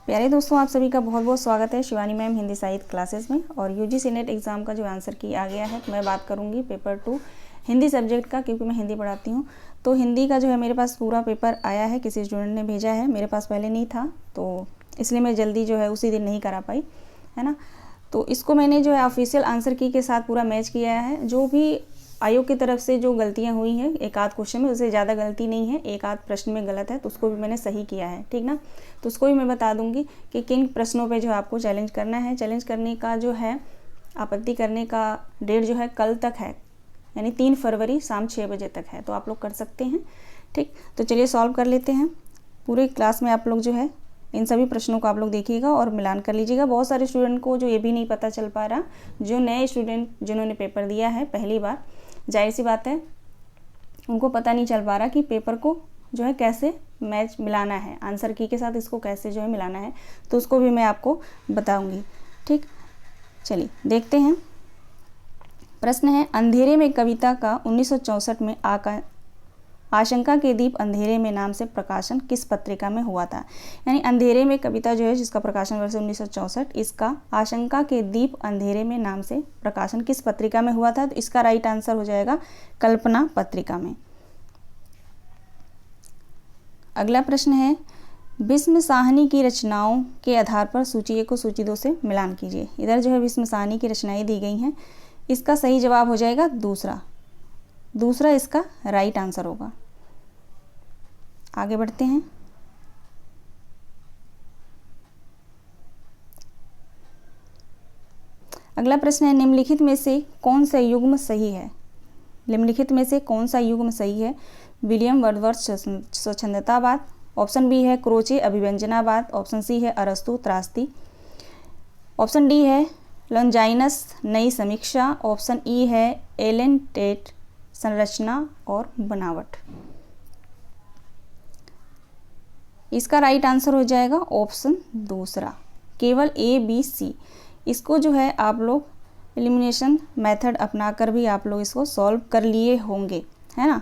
प्यारे दोस्तों, आप सभी का बहुत बहुत स्वागत है शिवानी मैम हिंदी साहित्य क्लासेस में। और यूजीसी नेट एग्ज़ाम का जो आंसर की आ गया है, तो मैं बात करूंगी पेपर 2 हिंदी सब्जेक्ट का, क्योंकि मैं हिंदी पढ़ाती हूं। तो हिंदी का जो है मेरे पास पूरा पेपर आया है, किसी स्टूडेंट ने भेजा है, मेरे पास पहले नहीं था, तो इसलिए मैं जल्दी जो है उसी दिन नहीं करा पाई, है ना। तो इसको मैंने जो है ऑफिशियल आंसर की के साथ पूरा मैच किया है। जो भी आयोग की तरफ से जो गलतियां हुई हैं, एक आध क्वेश्चन में, उससे ज़्यादा गलती नहीं है, एक आध प्रश्न में गलत है तो उसको भी मैंने सही किया है, ठीक ना। तो उसको भी मैं बता दूंगी कि किन प्रश्नों पे जो है आपको चैलेंज करना है। चैलेंज करने का जो है, आपत्ति करने का डेट जो है कल तक है, यानी 3 फरवरी शाम 6 बजे तक है, तो आप लोग कर सकते हैं, ठीक। तो चलिए सॉल्व कर लेते हैं। पूरे क्लास में आप लोग जो है इन सभी प्रश्नों को आप लोग देखिएगा और मिलान कर लीजिएगा। बहुत सारे स्टूडेंट को जो ये भी नहीं पता चल पा रहा, जो नए स्टूडेंट जिन्होंने पेपर दिया है पहली बार, जाहिर सी बात है उनको पता नहीं चल पा रहा कि पेपर को जो है कैसे मैच मिलाना है, आंसर की के साथ इसको कैसे जो है मिलाना है, तो उसको भी मैं आपको बताऊंगी, ठीक। चलिए देखते हैं। प्रश्न है, अंधेरे में कविता का 1964 में आशंका के दीप अंधेरे में नाम से प्रकाशन किस पत्रिका में हुआ था। यानी अंधेरे में कविता जो है जिसका प्रकाशन वर्ष 1964, इसका आशंका के दीप अंधेरे में नाम से प्रकाशन किस पत्रिका में हुआ था। तो इसका राइट आंसर हो जाएगा कल्पना पत्रिका में। अगला प्रश्न है, भीष्म साहनी की रचनाओं के आधार पर सूची 1 को सूची 2 से मिलान कीजिए। इधर जो है भीष्म साहनी की रचनाएं दी गई हैं, इसका सही जवाब हो जाएगा दूसरा इसका राइट आंसर होगा। आगे बढ़ते हैं। अगला प्रश्न है, निम्नलिखित में से कौन सा युग्म सही है। निम्नलिखित में से कौन सा युग्म सही है। विलियम वर्डवर्थ स्वच्छंदतावाद, ऑप्शन बी है क्रोचे अभिव्यंजनावाद, ऑप्शन सी है अरस्तु त्रासदी, ऑप्शन डी है लॉन्जाइनस नई समीक्षा, ऑप्शन ई है एलन टेट संरचना और बनावट। इसका राइट आंसर हो जाएगा ऑप्शन दूसरा, केवल ए बी सी। इसको जो है आप लोग एलिमिनेशन मेथड अपनाकर भी आप लोग इसको सॉल्व कर लिए होंगे, है ना,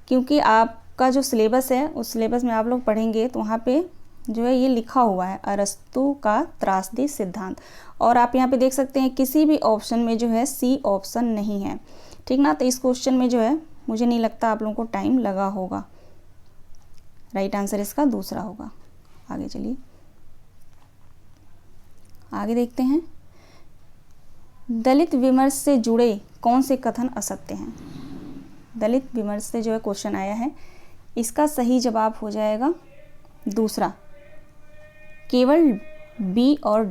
क्योंकि आपका जो सिलेबस है उस सिलेबस में आप लोग पढ़ेंगे तो वहाँ पे जो है ये लिखा हुआ है अरस्तु का त्रासदी सिद्धांत। और आप यहाँ पे देख सकते हैं किसी भी ऑप्शन में जो है सी ऑप्शन नहीं है, ठीक ना। तो इस क्वेश्चन में जो है मुझे नहीं लगता आप लोगों को टाइम लगा होगा। राइट आंसर इसका दूसरा होगा। आगे चलिए, आगे देखते हैं। दलित विमर्श से जुड़े कौन से कथन असत्य हैं। दलित विमर्श से जो है क्वेश्चन आया है, इसका सही जवाब हो जाएगा दूसरा, केवल बी और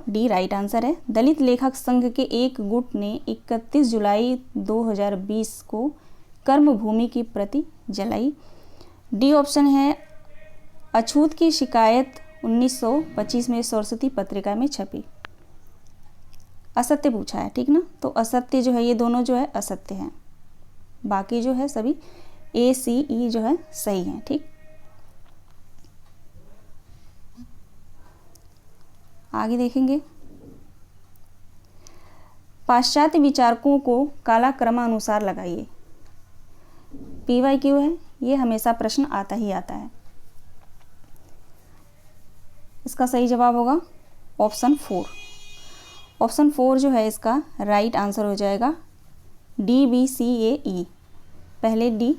डी राइट आंसर है। दलित लेखक संघ के एक गुट ने 31 जुलाई 2020 को कर्मभूमि की प्रति जलाई। डी ऑप्शन है अछूत की शिकायत 1925 में सरस्वती पत्रिका में छपी। असत्य पूछा है, ठीक ना, तो असत्य जो है ये दोनों जो है असत्य हैं, बाकी जो है सभी ए सी ई जो है सही हैं, ठीक। आगे देखेंगे। पाश्चात्य विचारकों को कालक्रमानुसार लगाइए। PYQ है, ये हमेशा प्रश्न आता ही आता है। इसका सही जवाब होगा ऑप्शन 4। ऑप्शन 4 जो है इसका राइट आंसर हो जाएगा DBCAE। पहले डी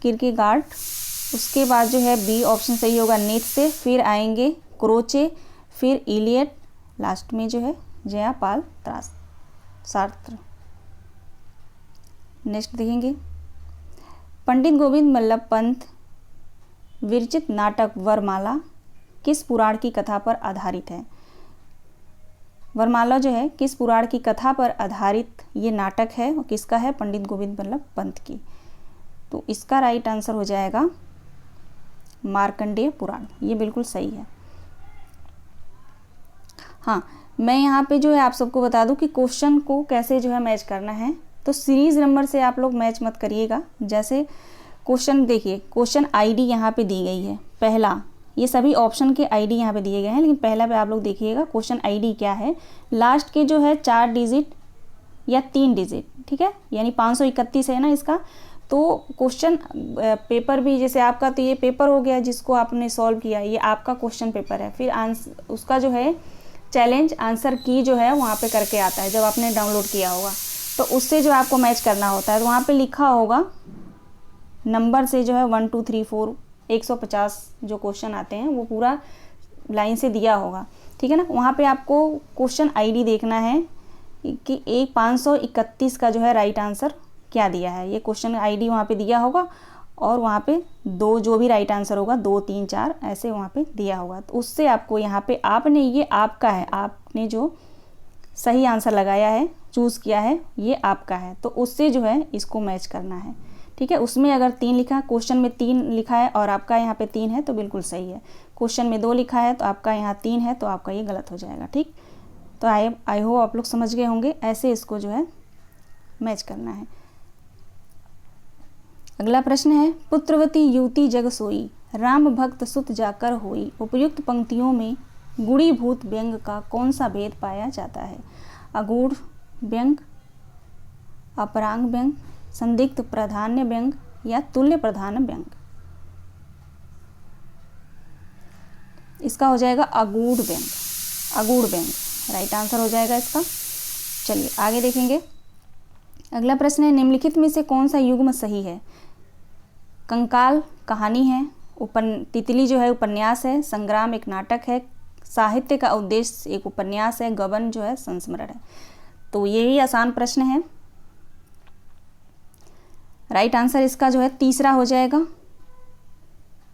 किरकेगार्ड, उसके बाद जो है बी ऑप्शन सही होगा नीत्शे, फिर आएंगे क्रोचे, फिर इलियट, लास्ट में जो है जयापाल सार्त्र। नेक्स्ट देखेंगे। पंडित गोविंद बल्लभ पंत विरचित नाटक वरमाला किस पुराण की कथा पर आधारित है। वरमाला जो है किस पुराण की कथा पर आधारित ये नाटक है और किसका है, पंडित गोविंद बल्लभ पंत की। तो इसका राइट आंसर हो जाएगा मार्कंडेय पुराण, ये बिल्कुल सही है। हाँ, मैं यहाँ पे जो है आप सबको बता दूं कि क्वेश्चन को कैसे जो है मैच करना है। तो सीरीज नंबर से आप लोग मैच मत करिएगा। जैसे क्वेश्चन देखिए, क्वेश्चन आईडी यहाँ पे दी गई है, पहला, ये सभी ऑप्शन के आईडी यहाँ पे दिए गए हैं, लेकिन पहला पे आप लोग देखिएगा क्वेश्चन आईडी क्या है। लास्ट के जो है 4 डिजिट या 3 डिजिट, ठीक है, यानी 531 है ना इसका, तो क्वेश्चन पेपर भी जैसे आपका, तो ये पेपर हो गया जिसको आपने सॉल्व किया, ये आपका क्वेश्चन पेपर है। फिर आंसर उसका जो है चैलेंज आंसर की जो है वहाँ पे करके आता है जब आपने डाउनलोड किया होगा, तो उससे जो आपको मैच करना होता है। तो वहाँ पे लिखा होगा नंबर से जो है 1 2 3 4 150 जो क्वेश्चन आते हैं वो पूरा लाइन से दिया होगा, ठीक है ना। वहाँ पे आपको क्वेश्चन आईडी देखना है कि 531 का जो है राइट आंसर क्या दिया है, ये क्वेश्चन आईडी वहाँ पे दिया होगा। और वहाँ पे दो जो भी राइट आंसर होगा 2 3 4 ऐसे वहाँ पे दिया होगा। तो उससे आपको यहाँ पे आपने, ये आपका है, आपने जो सही आंसर लगाया है, चूज़ किया है, ये आपका है, तो उससे जो है इसको मैच करना है, ठीक है। उसमें अगर 3 लिखा है, क्वेश्चन में 3 लिखा है और आपका यहाँ पे 3 है तो बिल्कुल सही है। क्वेश्चन में 2 लिखा है तो आपका यहाँ 3 है तो आपका ये गलत हो जाएगा, ठीक। तो आई होप आप लोग समझ गए होंगे, ऐसे इसको जो है मैच करना है। अगला प्रश्न है, पुत्रवती युवती जग सोई, राम भक्त सुत जाकर होई। उपर्युक्त पंक्तियों में गुणीभूत व्यंग का कौन सा भेद पाया जाता है? अगूढ़ व्यंग, अपरांग व्यंग, संदिग्ध प्राधान्य व्यंग या तुल्य प्राधान्य व्यंग? इसका हो जाएगा अगूढ़ व्यंग, अगूढ़ व्यंग राइट आंसर हो जाएगा इसका। चलिए आगे देखेंगे। अगला प्रश्न है, निम्नलिखित में से कौन सा युग्म सही है? कंकाल कहानी है, तितली जो है उपन्यास है, संग्राम एक नाटक है, साहित्य का उद्देश्य एक उपन्यास है, गबन जो है संस्मरण है। तो ये ही आसान प्रश्न है। राइट आंसर इसका जो है तीसरा हो जाएगा।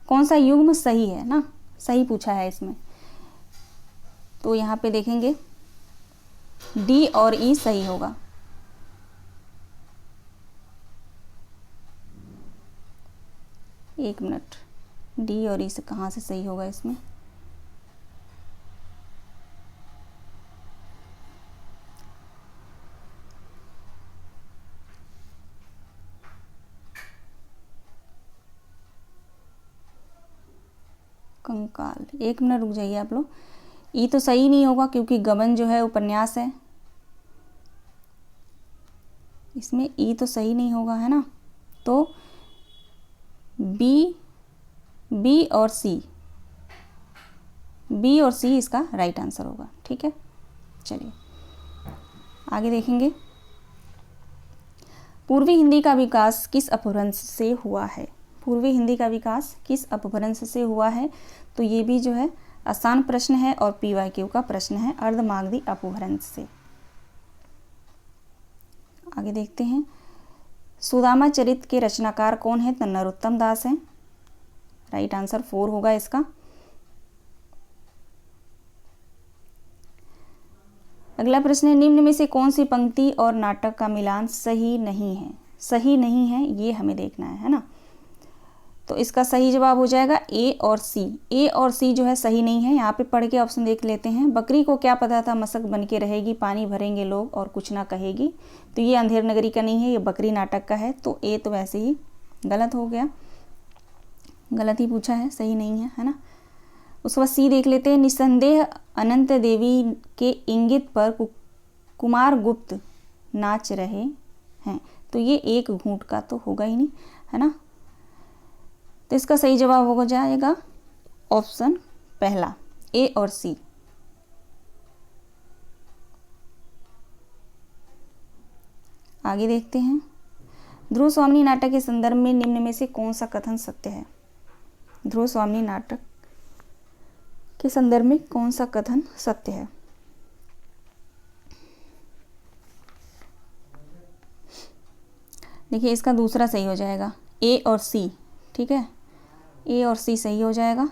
कौन सा युग्म सही है ना, सही पूछा है इसमें, तो यहाँ पे देखेंगे डी और ई सही होगा। एक मिनट, डी और ई से कहाँ से सही होगा इसमें? कंकाल, एक मिनट रुक जाइए आप लोग। ई तो सही नहीं होगा क्योंकि गबन जो है उपन्यास है, इसमें ई तो सही नहीं होगा, है ना। तो बी और सी, बी और सी इसका राइट आंसर होगा, ठीक है। चलिए आगे देखेंगे। पूर्वी हिंदी का विकास किस अपभ्रंश से हुआ है? पूर्वी हिंदी का विकास किस अपभ्रंश से हुआ है? तो ये भी जो है आसान प्रश्न है और पीवाईक्यू का प्रश्न है, अर्धमागधी अपभ्रंश से। आगे देखते हैं। सुदामा चरित के रचनाकार कौन है? तो नरोत्तम दास हैं, राइट आंसर 4 होगा इसका। अगला प्रश्न है, निम्न में से कौन सी पंक्ति और नाटक का मिलान सही नहीं है? सही नहीं है ये हमें देखना है ना। तो इसका सही जवाब हो जाएगा ए और सी। ए और सी जो है सही नहीं है। यहाँ पे पढ़ के ऑप्शन देख लेते हैं। बकरी को क्या पता था मशक बन के रहेगी, पानी भरेंगे लोग और कुछ ना कहेगी। तो ये अंधेर नगरी का नहीं है, ये बकरी नाटक का है। तो ए तो वैसे ही गलत हो गया, गलत ही पूछा है, सही नहीं है, है ना। उसके बाद सी देख लेते हैं। निसंदेह अनंत देवी के इंगित पर कुमार गुप्त नाच रहे हैं। तो ये एक घूंट का तो होगा ही नहीं, है ना। तो इसका सही जवाब हो जाएगा ऑप्शन पहला, ए और सी। आगे देखते हैं। ध्रुव स्वामिनी नाटक के संदर्भ में निम्न में से कौन सा कथन सत्य है? ध्रुव स्वामिनी नाटक के संदर्भ में कौन सा कथन सत्य है? देखिए इसका दूसरा सही हो जाएगा, ए और सी, ठीक है। ए और सी सही हो जाएगा।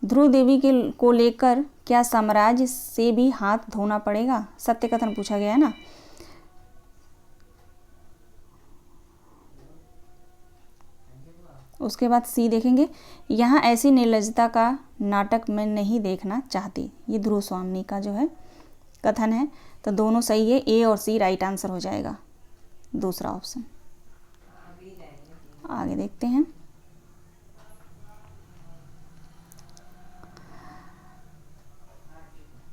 ध्रुव देवी को लेकर क्या साम्राज्य से भी हाथ धोना पड़ेगा? सत्य कथन पूछा गया है ना। उसके बाद सी देखेंगे। यहाँ ऐसी निर्लज्जता का नाटक में नहीं देखना चाहती। ये ध्रुव स्वामिनी का जो है कथन है। तो दोनों सही है, ए और सी राइट आंसर हो जाएगा, दूसरा ऑप्शन। आगे देखते हैं।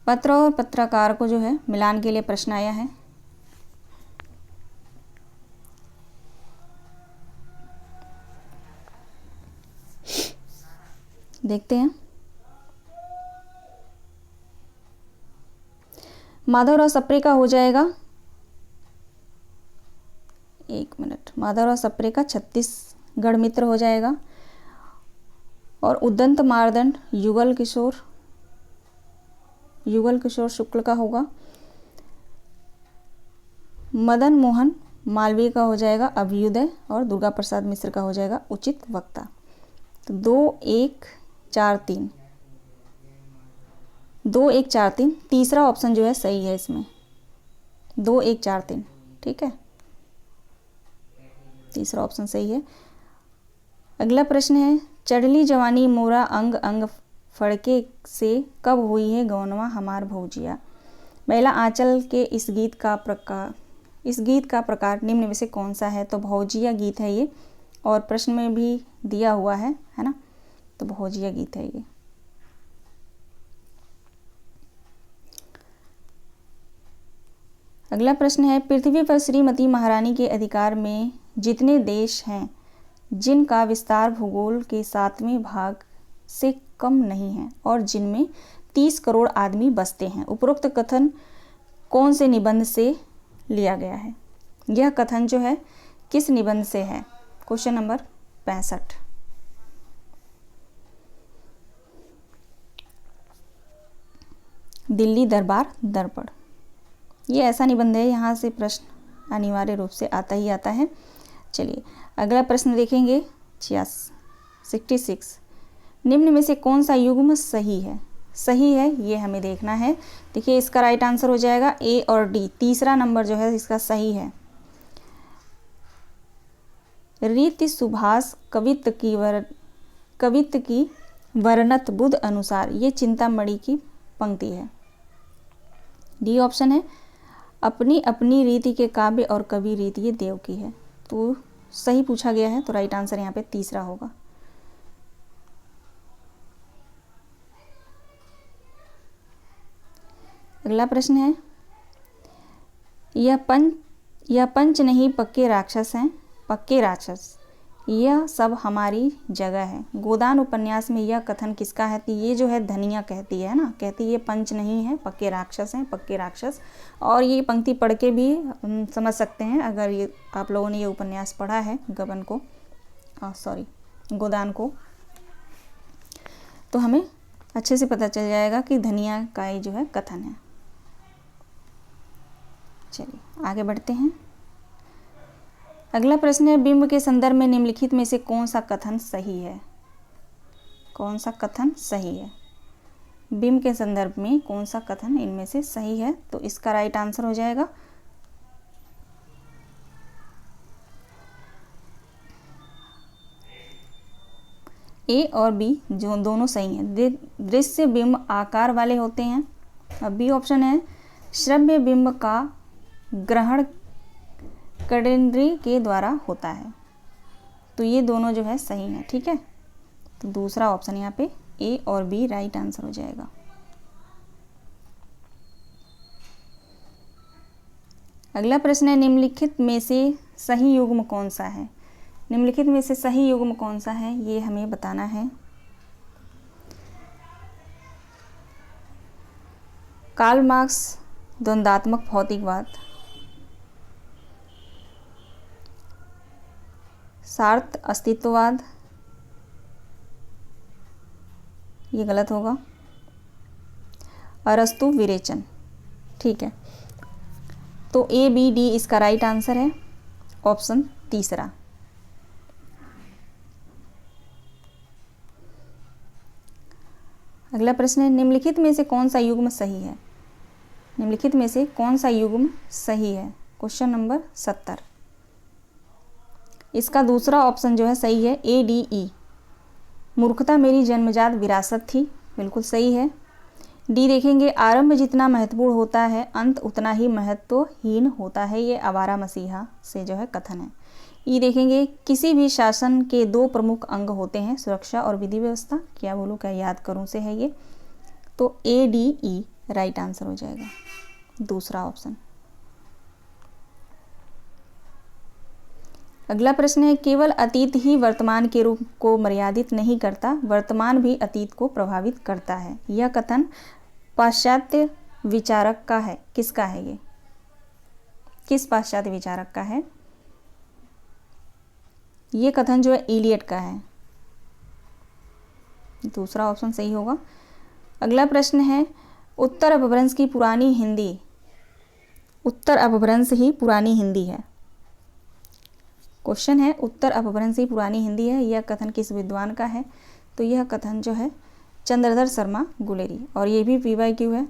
पत्र और पत्रकार को जो है मिलान के लिए प्रश्न आया है। देखते हैं। माधवराव सप्रे का हो जाएगा, एक मिनट, माधवराव सप्रे का छत्तीसगढ़ मित्र हो जाएगा। और उदंत मार्दंड युगल किशोर शुक्ल का होगा। मदन मोहन मालवीय का हो जाएगा अभ्युदय। और दुर्गा प्रसाद मिश्र का हो जाएगा उचित वक्ता। तो 2 1 4 3, 2 1 4 3 तीसरा ऑप्शन जो है सही है इसमें, 2 1 4 3, ठीक है, तीसरा ऑप्शन सही है। अगला प्रश्न है, चढ़ली जवानी मोरा अंग अंग फड़के से कब हुई है गौनवा हमार भौजिया। महिला आंचल के इस गीत का प्रकार निम्न में से कौन सा है। तो भौजिया गीत है ये, और प्रश्न में भी दिया हुआ है ना, तो भौजिया गीत है ये। अगला प्रश्न है, पृथ्वी पर श्रीमती महारानी के अधिकार में जितने देश हैं जिनका विस्तार भूगोल के 7वें भाग से कम नहीं है और जिनमें 30 करोड़ आदमी बसते हैं, उपरोक्त कथन कौन से निबंध से लिया गया है। यह कथन जो है किस निबंध से है। Question number 65। दिल्ली दरबार दर्पण, ये ऐसा निबंध है, यहाँ से प्रश्न अनिवार्य रूप से आता ही आता है। चलिए अगला प्रश्न देखेंगे, 66। निम्न में से कौन सा युग्म सही है। सही है ये हमें देखना है। देखिए इसका राइट आंसर हो जाएगा ए और डी, तीसरा नंबर जो है इसका सही है। रीति सुभाष कवित्त की वर्णत बुध अनुसार, ये चिंतामणि की पंक्ति है। डी ऑप्शन है, अपनी अपनी रीति के काव्य और कवि रीति ये देव की है। तो सही पूछा गया है, तो राइट आंसर यहाँ पे तीसरा होगा। अगला प्रश्न है, यह पंच नहीं पक्के राक्षस हैं, पक्के राक्षस यह सब हमारी जगह है। गोदान उपन्यास में यह कथन किसका है। ये जो है धनिया कहती है ना, कहती है ये पंच नहीं है पक्के राक्षस हैं, पक्के राक्षस। और ये पंक्ति पढ़ के भी समझ सकते हैं, अगर ये आप लोगों ने ये उपन्यास पढ़ा है गबन को, गोदान को, तो हमें अच्छे से पता चल जाएगा कि धनिया का ये जो है कथन है। चलिए आगे बढ़ते हैं। अगला प्रश्न है, बिंब के संदर्भ में निम्नलिखित में से कौन सा कथन सही है। कौन सा कथन सही है। बिंब के संदर्भ में कौन सा कथन इनमें से सही है। तो इसका राइट आंसर हो जाएगा ए और बी, जो दोनों सही हैं। दृश्य बिंब आकार वाले होते हैं। अब बी ऑप्शन है, श्रव्य बिंब का ग्रहण कर्णेंद्रिय के द्वारा होता है। तो ये दोनों जो है सही है, ठीक है। तो दूसरा ऑप्शन यहाँ पे ए और बी राइट आंसर हो जाएगा। अगला प्रश्न है, निम्नलिखित में से सही युग्म कौन सा है। निम्नलिखित में से सही युग्म कौन सा है ये हमें बताना है। कार्ल मार्क्स द्वंद्वात्मक भौतिकवाद, सार्थ अस्तित्ववाद, ये गलत होगा। अरस्तु विरेचन, ठीक है। तो ए बी डी इसका राइट आंसर है, ऑप्शन तीसरा। अगला प्रश्न है, निम्नलिखित में से कौन सा युग्म सही है। निम्नलिखित में से कौन सा युग्म सही है। Question number 70। इसका दूसरा ऑप्शन जो है सही है, ए डी ई, मूर्खता मेरी जन्मजात विरासत थी, बिल्कुल सही है। डी देखेंगे, आरंभ जितना महत्वपूर्ण होता है अंत उतना ही महत्वहीन होता है, ये आवारा मसीहा से जो है कथन है। ई देखेंगे, किसी भी शासन के 2 प्रमुख अंग होते हैं, सुरक्षा और विधि व्यवस्था, क्या बोलूँ क्या याद करूँ से है ये। तो A D E right answer हो जाएगा, दूसरा ऑप्शन। अगला प्रश्न है, केवल अतीत ही वर्तमान के रूप को मर्यादित नहीं करता, वर्तमान भी अतीत को प्रभावित करता है। यह कथन पाश्चात्य विचारक का है। किसका है ये? किस पाश्चात्य विचारक का है? ये कथन जो है इलियट का है। दूसरा ऑप्शन सही होगा। अगला प्रश्न है, उत्तर अपभ्रंश की पुरानी हिंदी, उत्तर अपभ्रंश ही पुरानी हिंदी है। क्वेश्चन है, उत्तर अपभ्रंश ही पुरानी हिंदी है, यह कथन किस विद्वान का है? तो यह कथन जो है चंद्रधर शर्मा गुलेरी, और ये भी PYQ है,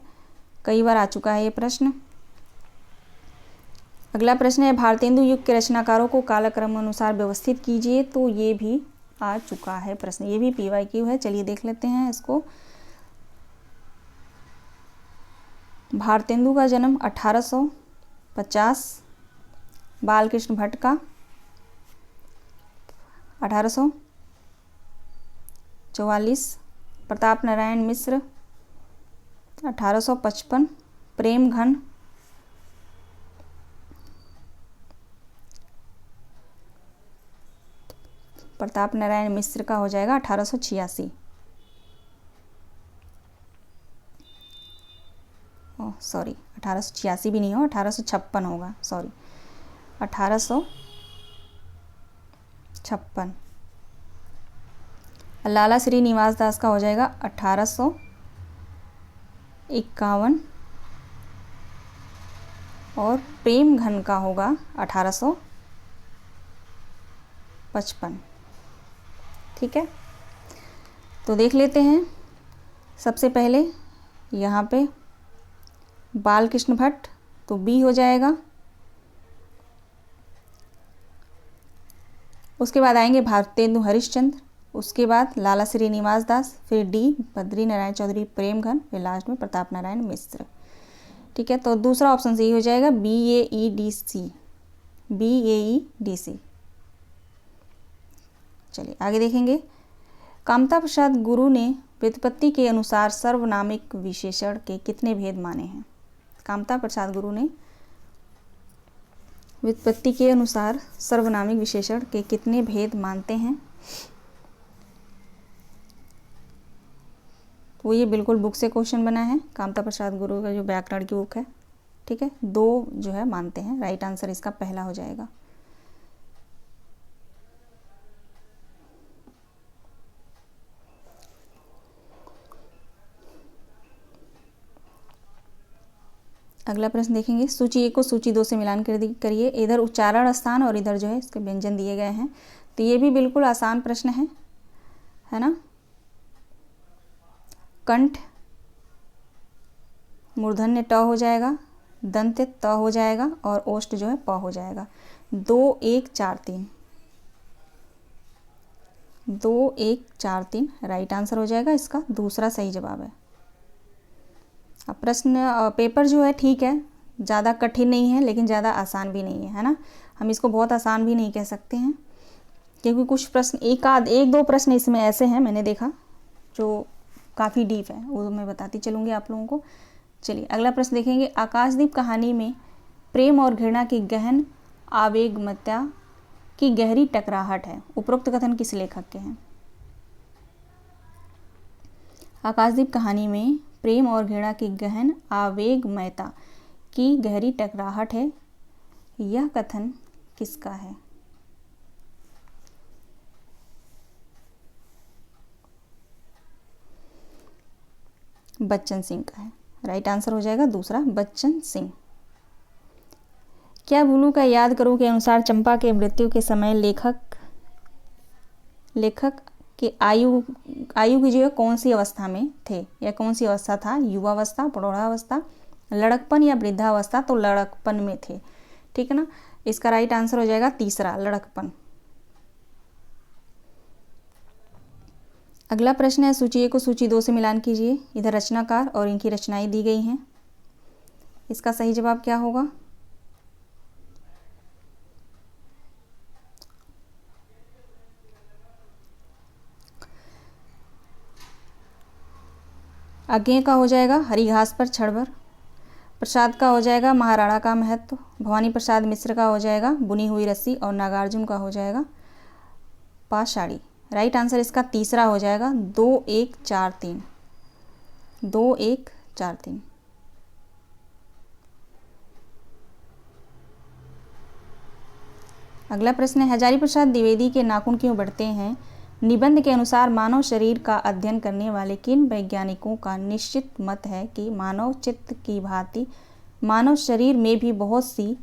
कई बार आ चुका है ये प्रश्न। अगला प्रश्न है, भारतेंदु युग के रचनाकारों को कालक्रम अनुसार व्यवस्थित कीजिए। तो ये भी आ चुका है प्रश्न, ये भी PYQ है। चलिए देख लेते हैं इसको। भारतेंदु का जन्म 1850, बालकृष्ण भट्ट का 1844, प्रताप नारायण मिश्र 1855, प्रेमघन प्रताप नारायण मिश्र का हो जाएगा 1886। ओह सॉरी, 1886 भी नहीं हो, 1856 होगा, सॉरी 1856। लाला श्रीनिवास दास का हो जाएगा 1851, और प्रेमघन का होगा 1855। ठीक है, तो देख लेते हैं। सबसे पहले यहाँ पे बालकृष्ण भट्ट, तो B हो जाएगा। उसके बाद आएंगे भारतेंदु हरिश्चंद्र, उसके बाद लाला श्रीनिवास दास, फिर D बद्री नारायण चौधरी, प्रेमघन, फिर लास्ट में प्रताप नारायण मिश्र। ठीक है, तो दूसरा ऑप्शन सही हो जाएगा BAEDC, BAEDC। चलिए आगे देखेंगे। कामता प्रसाद गुरु ने व्युत्पत्ति के अनुसार सर्वनामिक विशेषण के कितने भेद माने हैं? कामता प्रसाद गुरु ने व्युत्पत्ति के अनुसार सर्वनामिक विशेषण के कितने भेद मानते हैं? तो ये बिल्कुल बुक से क्वेश्चन बना है, कामता प्रसाद गुरु का जो व्याकरण की बुक है। ठीक है, 2 जो है मानते हैं। राइट आंसर इसका पहला हो जाएगा। अगला प्रश्न देखेंगे। सूची 1 को सूची 2 से मिलान करिए। इधर उच्चारण स्थान और इधर जो है इसके व्यंजन दिए गए हैं। तो ये भी बिल्कुल आसान प्रश्न है ना। कंठ मूर्धन्य ट हो जाएगा, दंत्य त हो जाएगा, और ओष्ठ जो है प हो जाएगा। 2 1 4 3, 2 1 4 3 राइट आंसर हो जाएगा इसका, दूसरा सही जवाब है। अब प्रश्न पेपर जो है ठीक है, ज़्यादा कठिन नहीं है लेकिन ज़्यादा आसान भी नहीं है ना। हम इसको बहुत आसान भी नहीं कह सकते हैं, क्योंकि कुछ प्रश्न एक दो प्रश्न इसमें ऐसे हैं मैंने देखा जो काफ़ी डीप है, वो मैं बताती चलूँगी आप लोगों को। चलिए अगला प्रश्न देखेंगे। आकाशदीप कहानी में प्रेम और घृणा की गहन आवेगमत्या की गहरी टकराहट है, उपरोक्त कथन किस लेखक के हैं? आकाशदीप कहानी में प्रेम और घृणा की गहन आवेगमयता की गहरी टकराहट है, यह कथन किसका है? बच्चन सिंह का है। राइट आंसर हो जाएगा दूसरा, बच्चन सिंह। क्या भूलू का याद करो के अनुसार चंपा के मृत्यु के समय लेखक के आयु की जो है कौन सी अवस्था में थे, या कौन सी अवस्था था? युवावस्था, प्रौढ़ावस्था, लड़कपन या वृद्धावस्था? तो लड़कपन में थे। ठीक है ना, इसका राइट आंसर हो जाएगा तीसरा, लड़कपन। अगला प्रश्न है। सूची 1 को सूची 2 से मिलान कीजिए। इधर रचनाकार और इनकी रचनाएं दी गई हैं, इसका सही जवाब क्या होगा? अज्ञेय का हो जाएगा हरी घास पर क्षण भर, प्रसाद का हो जाएगा महाराणा का महत्व, भवानी प्रसाद मिश्र का हो जाएगा बुनी हुई रस्सी, और नागार्जुन का हो जाएगा पाषाणी। राइट आंसर इसका तीसरा हो जाएगा 2143, 2143। अगला प्रश्न है, हजारी प्रसाद द्विवेदी के नाखून क्यों बढ़ते हैं? निबंध के अनुसार मानव शरीर का अध्ययन करने वाले किन वैज्ञानिकों का निश्चित मत है कि मानव चित्त की भांति मानव शरीर में भी बहुत सी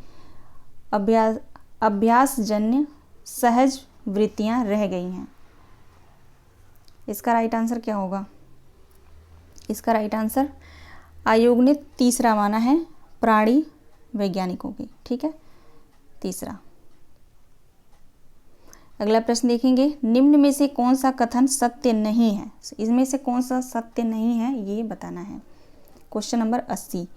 अभ्यासजन्य सहज वृत्तियां रह गई हैं। इसका राइट आंसर क्या होगा? इसका राइट आंसर आयोग ने तीसरा माना है, प्राणी वैज्ञानिकों की। ठीक है, तीसरा। अगला प्रश्न देखेंगे, निम्न में से कौन सा कथन सत्य नहीं है? इसमें से कौन सा सत्य नहीं है ये बताना है। क्वेश्चन नंबर 80,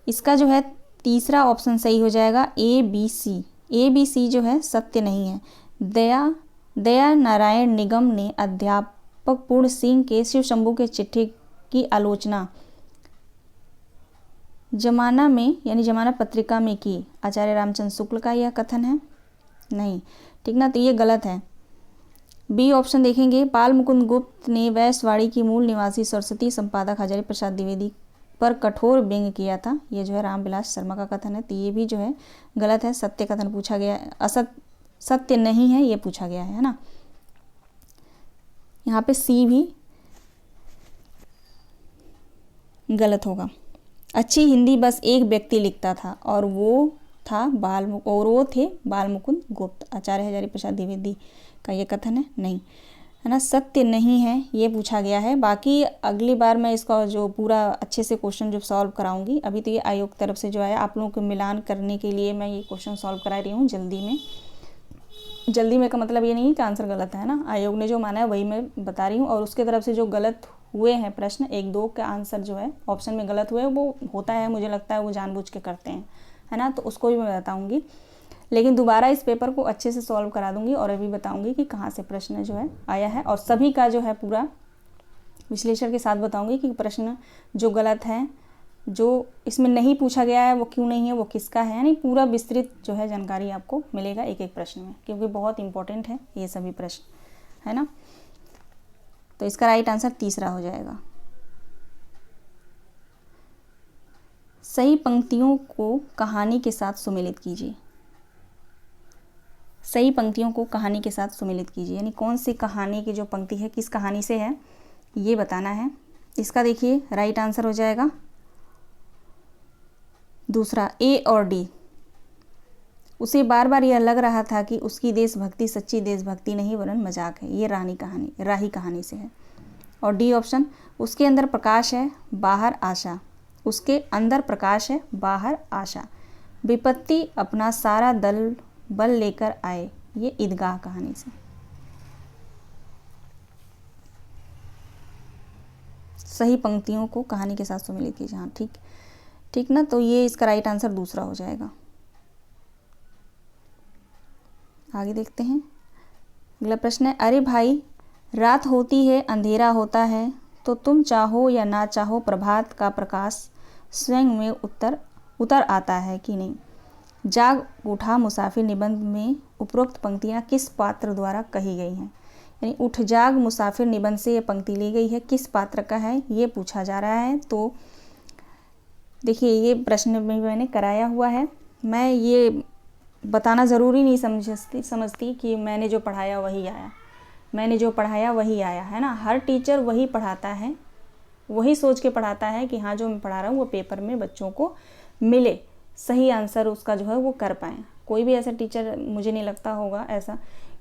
इसका जो है तीसरा ऑप्शन सही हो जाएगा, ए बी सी। ए बी सी जो है सत्य नहीं है। दया नारायण निगम ने अध्यापक पूर्ण सिंह के शिव शंभू के चिट्ठी की आलोचना जमाना में यानी जमाना पत्रिका में की। आचार्य रामचंद्र शुक्ल का यह कथन है? नहीं। ठीक ना, तो ये गलत है। बी ऑप्शन देखेंगे, बाल मुकुंद गुप्त ने वैश्यवाड़ी की मूल निवासी सरस्वती संपादक हजारी प्रसाद द्विवेदी पर कठोर व्यंग किया था। ये जो है रामविलास शर्मा का कथन है, तो ये भी जो है गलत है। सत्य कथन पूछा गया, सत्य नहीं है ये पूछा गया है ना। यहाँ पे सी भी गलत होगा। अच्छी हिंदी बस एक व्यक्ति लिखता था और वो थे बाल मुकुंद गुप्त। आचार्य हजारी प्रसाद द्विवेदी का ये कथन है? नहीं, है ना, सत्य नहीं है ये पूछा गया है। बाकी अगली बार मैं इसका जो पूरा अच्छे से क्वेश्चन जो सॉल्व कराऊंगी। अभी तो ये आयोग की तरफ से जो आया, आप लोगों को मिलान करने के लिए मैं ये क्वेश्चन सॉल्व करा रही हूँ जल्दी में का मतलब ये नहीं कि आंसर गलत है ना। आयोग ने जो माना है वही मैं बता रही हूँ, और उसके तरफ से जो गलत हुए हैं प्रश्न, 1-2 के आंसर जो है ऑप्शन में गलत हुए, वो होता है, मुझे लगता है वो जानबूझ के करते हैं, है ना। तो उसको भी मैं बताऊंगी, लेकिन दोबारा इस पेपर को अच्छे से सॉल्व करा दूंगी और अभी बताऊंगी कि कहाँ से प्रश्न जो है आया है, और सभी का जो है पूरा विश्लेषण के साथ बताऊंगी कि प्रश्न जो गलत है, जो इसमें नहीं पूछा गया है वो क्यों नहीं है, वो किसका है, यानी पूरा विस्तृत जो है जानकारी आपको मिलेगा एक एक प्रश्न में, क्योंकि बहुत इंपॉर्टेंट है ये सभी प्रश्न, है ना। तो इसका राइट आंसर तीसरा हो जाएगा। सही पंक्तियों को कहानी के साथ सुमेलित कीजिए। सही पंक्तियों को कहानी के साथ सुमेलित कीजिए, यानी कौन सी कहानी की जो पंक्ति है किस कहानी से है ये बताना है। इसका देखिए राइट आंसर हो जाएगा दूसरा, ए और डी। उसे बार बार यह लग रहा था कि उसकी देशभक्ति सच्ची देशभक्ति नहीं वरन मजाक है। ये राही कहानी से है। और डी ऑप्शन, उसके अंदर प्रकाश है बाहर आशा। उसके अंदर प्रकाश है बाहर आशा। विपत्ति अपना सारा बल लेकर आए। ये ईदगाह कहानी से। सही पंक्तियों को कहानी के साथ सुमेलित कीजिए। हाँ, ठीक ना, तो ये इसका राइट आंसर दूसरा हो जाएगा। आगे देखते हैं। अगला प्रश्न है, अरे भाई रात होती है अंधेरा होता है, तो तुम चाहो या ना चाहो प्रभात का प्रकाश स्वयं में उतर आता है कि नहीं। जाग उठा मुसाफिर निबंध में उपरोक्त पंक्तियां किस पात्र द्वारा कही गई हैं। यानी उठ जाग मुसाफिर निबंध से ये पंक्ति ली गई है, किस पात्र का है ये पूछा जा रहा है। तो देखिए ये प्रश्न में मैंने कराया हुआ है। मैं ये बताना ज़रूरी नहीं समझती कि मैंने जो पढ़ाया वही आया, है ना। हर टीचर वही पढ़ाता है, वही सोच के पढ़ाता है कि हाँ जो मैं पढ़ा रहा हूँ वो पेपर में बच्चों को मिले, सही आंसर उसका जो है वो कर पाएँ। कोई भी ऐसा टीचर मुझे नहीं लगता होगा ऐसा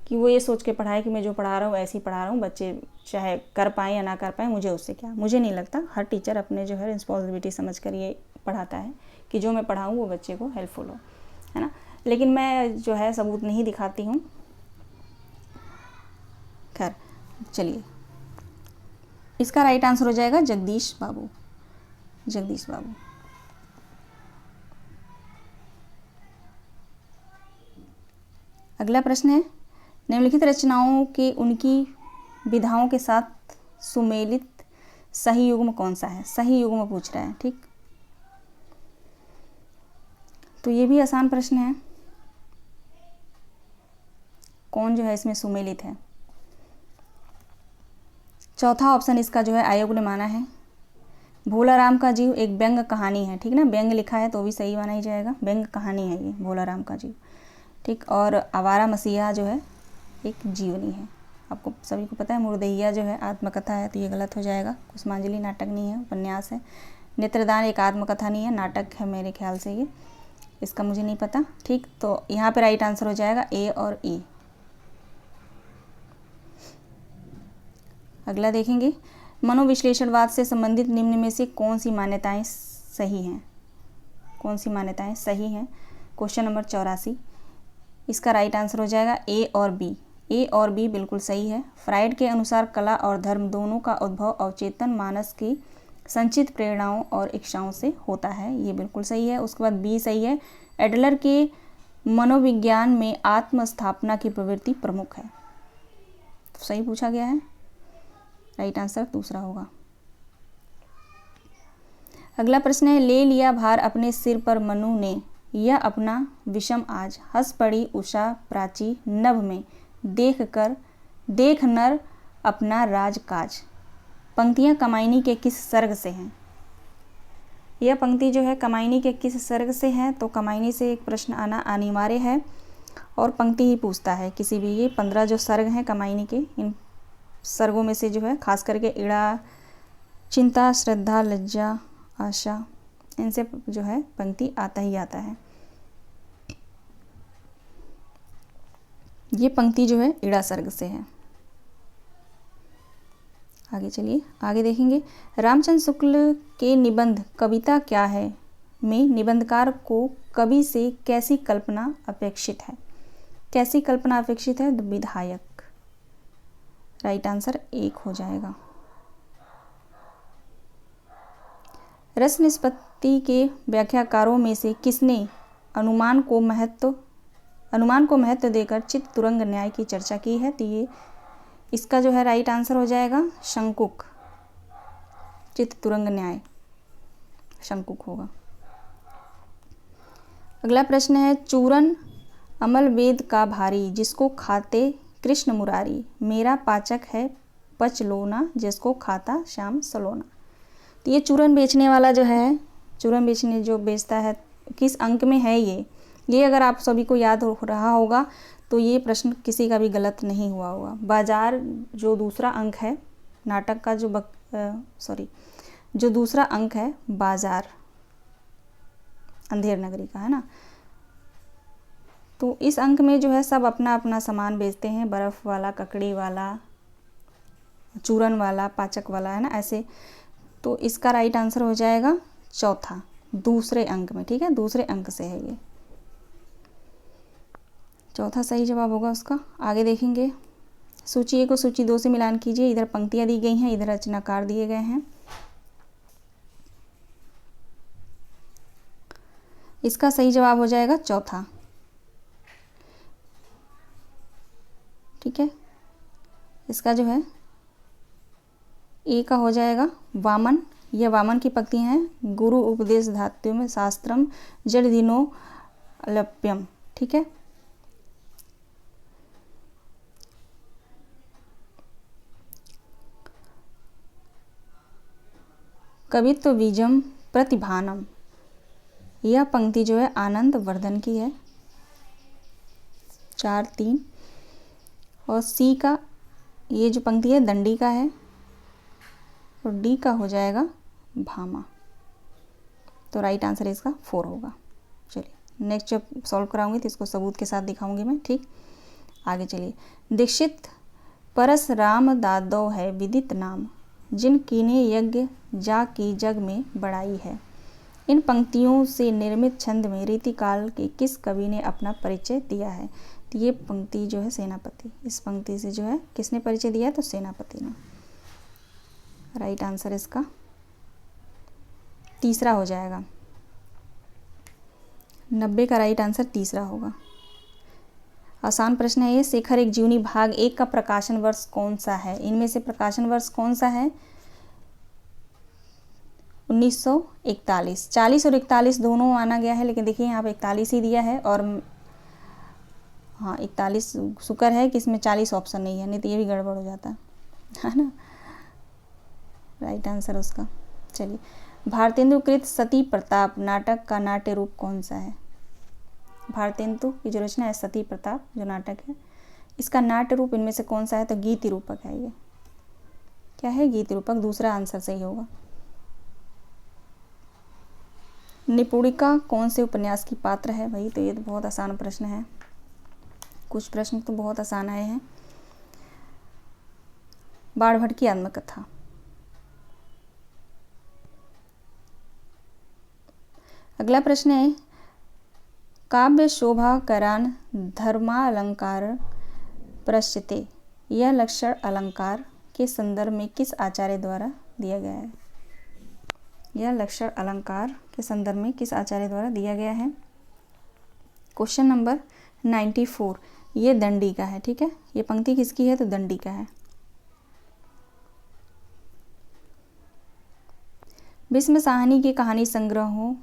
कि वो ये सोच के पढ़ाए कि मैं जो पढ़ा रहा हूँ ऐसे ही पढ़ा रहा हूँ, बच्चे चाहे कर पाएँ या ना कर पाएँ मुझे उससे क्या। मुझे नहीं लगता। हर टीचर अपने जो है रिस्पॉन्सिबिलिटी समझ कर ये पढ़ाता है कि जो मैं पढ़ाऊँ वो बच्चे को हेल्पफुल हो, है ना। लेकिन मैं जो है सबूत नहीं दिखाती हूँ। खैर चलिए, इसका राइट आंसर हो जाएगा जगदीश बाबू। अगला प्रश्न है, निम्नलिखित रचनाओं के उनकी विधाओं के साथ सुमेलित सही युग्म कौन सा है। सही युग्म पूछ रहा है, ठीक। तो ये भी आसान प्रश्न है, कौन जो है इसमें सुमेलित है। चौथा ऑप्शन इसका जो है आयोग ने माना है। भोलाराम का जीव एक व्यंग कहानी है, ठीक ना, व्यंग लिखा है तो भी सही माना ही जाएगा, व्यंग कहानी है ये भोलाराम का जीव, ठीक। और आवारा मसीहा जो है एक जीवनी है, आपको सभी को पता है। मुर्देहिया जो है आत्मकथा है, तो ये गलत हो जाएगा। कुसुमांजलि नाटक नहीं है, उपन्यास है। नेत्रदान एक आत्मकथा नहीं है, नाटक है मेरे ख्याल से ये, इसका मुझे नहीं पता, ठीक। तो यहाँ पे राइट आंसर हो जाएगा ए और ई। अगला देखेंगे, मनोविश्लेषणवाद से संबंधित निम्न में से कौन सी मान्यताएं सही हैं, कौन सी मान्यताएं सही हैं। क्वेश्चन नंबर 84, इसका राइट आंसर हो जाएगा ए और बी। ए और बी बिल्कुल सही है। फ्राइड के अनुसार कला और धर्म दोनों का उद्भव अवचेतन मानस की संचित प्रेरणाओं और इच्छाओं से होता है, ये बिल्कुल सही है। उसके बाद बी सही है। एडलर के मनोविज्ञान में आत्मस्थापना की प्रवृत्ति प्रमुख है, तो सही पूछा गया है, राइट आंसर दूसरा होगा। अगला प्रश्न है, ले लिया भार अपने सिर पर मनु ने, यह अपना विषम आज, हंस पड़ी उषा प्राची नभ में, देख नर अपना राजकाज। पंक्तियां कमायनी के किस सर्ग से हैं। यह पंक्ति जो है कमायनी के किस सर्ग से है, तो कमायनी से एक प्रश्न आना अनिवार्य है और पंक्ति ही पूछता है किसी भी। ये 15 जो सर्ग हैं कमायनी के, इन सर्गों में से जो है खास करके इड़ा, चिंता, श्रद्धा, लज्जा, आशा, इनसे जो है पंक्ति आता ही आता है। ये पंक्ति जो है इड़ा सर्ग से है। आगे चलिए, आगे देखेंगे, रामचंद्र शुक्ल के निबंध कविता क्या है में निबंधकार को कवि से कैसी कल्पना अपेक्षित है। कैसी कल्पना अपेक्षित है, विधायक, राइट आंसर 1 हो जाएगा। रस निष्पत्ति के व्याख्याकारों में से किसने अनुमान को महत्व देकर चित्त तुरंग न्याय की चर्चा की है, तो ये इसका जो है राइट आंसर हो जाएगा शंकुक। चित्त तुरंग न्याय शंकुक होगा। अगला प्रश्न है, चूरन अमल वेद का भारी, जिसको खाते कृष्ण मुरारी, मेरा पाचक है पचलोना, जिसको खाता श्याम सलोना। तो ये चूरन बेचने वाला जो है, चूरन जो बेचता है, किस अंक में है ये अगर आप सभी को याद हो रहा होगा तो ये प्रश्न किसी का भी गलत नहीं हुआ होगा। बाजार जो दूसरा अंक है नाटक का, जो दूसरा अंक है बाजार अंधेर नगरी का है ना, तो इस अंक में जो है सब अपना अपना सामान बेचते हैं, बर्फ़ वाला, ककड़ी वाला, चूरन वाला, पाचक वाला, है ना, ऐसे। तो इसका राइट आंसर हो जाएगा चौथा, दूसरे अंक में, ठीक है, दूसरे अंक से है ये, चौथा सही जवाब होगा उसका। आगे देखेंगे, सूची 1 को सूची 2 से मिलान कीजिए। इधर पंक्तियां दी गई हैं, इधर रचनाकार दिए गए हैं। इसका सही जवाब हो जाएगा चौथा, ठीक है। इसका जो है ए का हो जाएगा वामन। यह वामन की पंक्तियां हैं, गुरु उपदेश धात्यों में शास्त्रम जड़दिनो अलप्यम, ठीक है। कवित्व बीजम प्रतिभानम, यह पंक्ति जो है आनंद वर्धन की है, 4-3। और सी का ये जो पंक्ति है दंडी का है, और डी का हो जाएगा भामा, तो राइट आंसर इसका 4 होगा। चलिए नेक्स्ट जब सॉल्व कराऊंगी तो इसको सबूत के साथ दिखाऊंगी मैं, ठीक। आगे चलिए, दीक्षित परस राम दादो है विदित नाम, जिन कीने यज्ञ जा की जग में बड़ाई है। इन पंक्तियों से निर्मित छंद में रीतिकाल के किस कवि ने अपना परिचय दिया है। तो ये पंक्ति जो है सेनापति, इस पंक्ति से जो है किसने परिचय दिया है, तो सेनापति ने। राइट आंसर इसका तीसरा हो जाएगा, 90 का राइट आंसर तीसरा होगा। आसान प्रश्न है ये। शेखर एक जीवनी भाग 1 का प्रकाशन वर्ष कौन सा है। इनमें से प्रकाशन वर्ष कौन सा है, 1941। 40 और 41 दोनों माना गया है, लेकिन देखिए यहाँ पे 41 ही दिया है और हाँ 41 शुक्र है कि इसमें 40 ऑप्शन नहीं है, नहीं तो ये भी गड़बड़ हो जाता है ना। राइट आंसर उसका। चलिए, भारतेंदु कृत सती प्रताप नाटक का नाट्य रूप कौन सा है? भारतेंदु की जो रचना है सती प्रताप जो नाटक है, इसका नाट्य रूप इनमें से कौन सा है? तो गीति रूपक है। ये क्या है? गीति रूपक। दूसरा आंसर सही होगा। निपुणिका कौन से उपन्यास की पात्र है? भाई तो ये तो बहुत आसान प्रश्न है, कुछ प्रश्न तो बहुत आसान आए हैं। बाणभट्ट की आत्मकथा। अगला प्रश्न है, काव्य शोभा करान धर्मालंकार प्रश्चिते, यह लक्षण अलंकार के संदर्भ में किस आचार्य द्वारा दिया गया है? यह लक्षण अलंकार के संदर्भ में किस आचार्य द्वारा दिया गया है? Question number 94। ये दंडी का है, ठीक है। ये पंक्ति किसकी है? तो दंडी का है। भीष्म साहनी के कहानी संग्रहों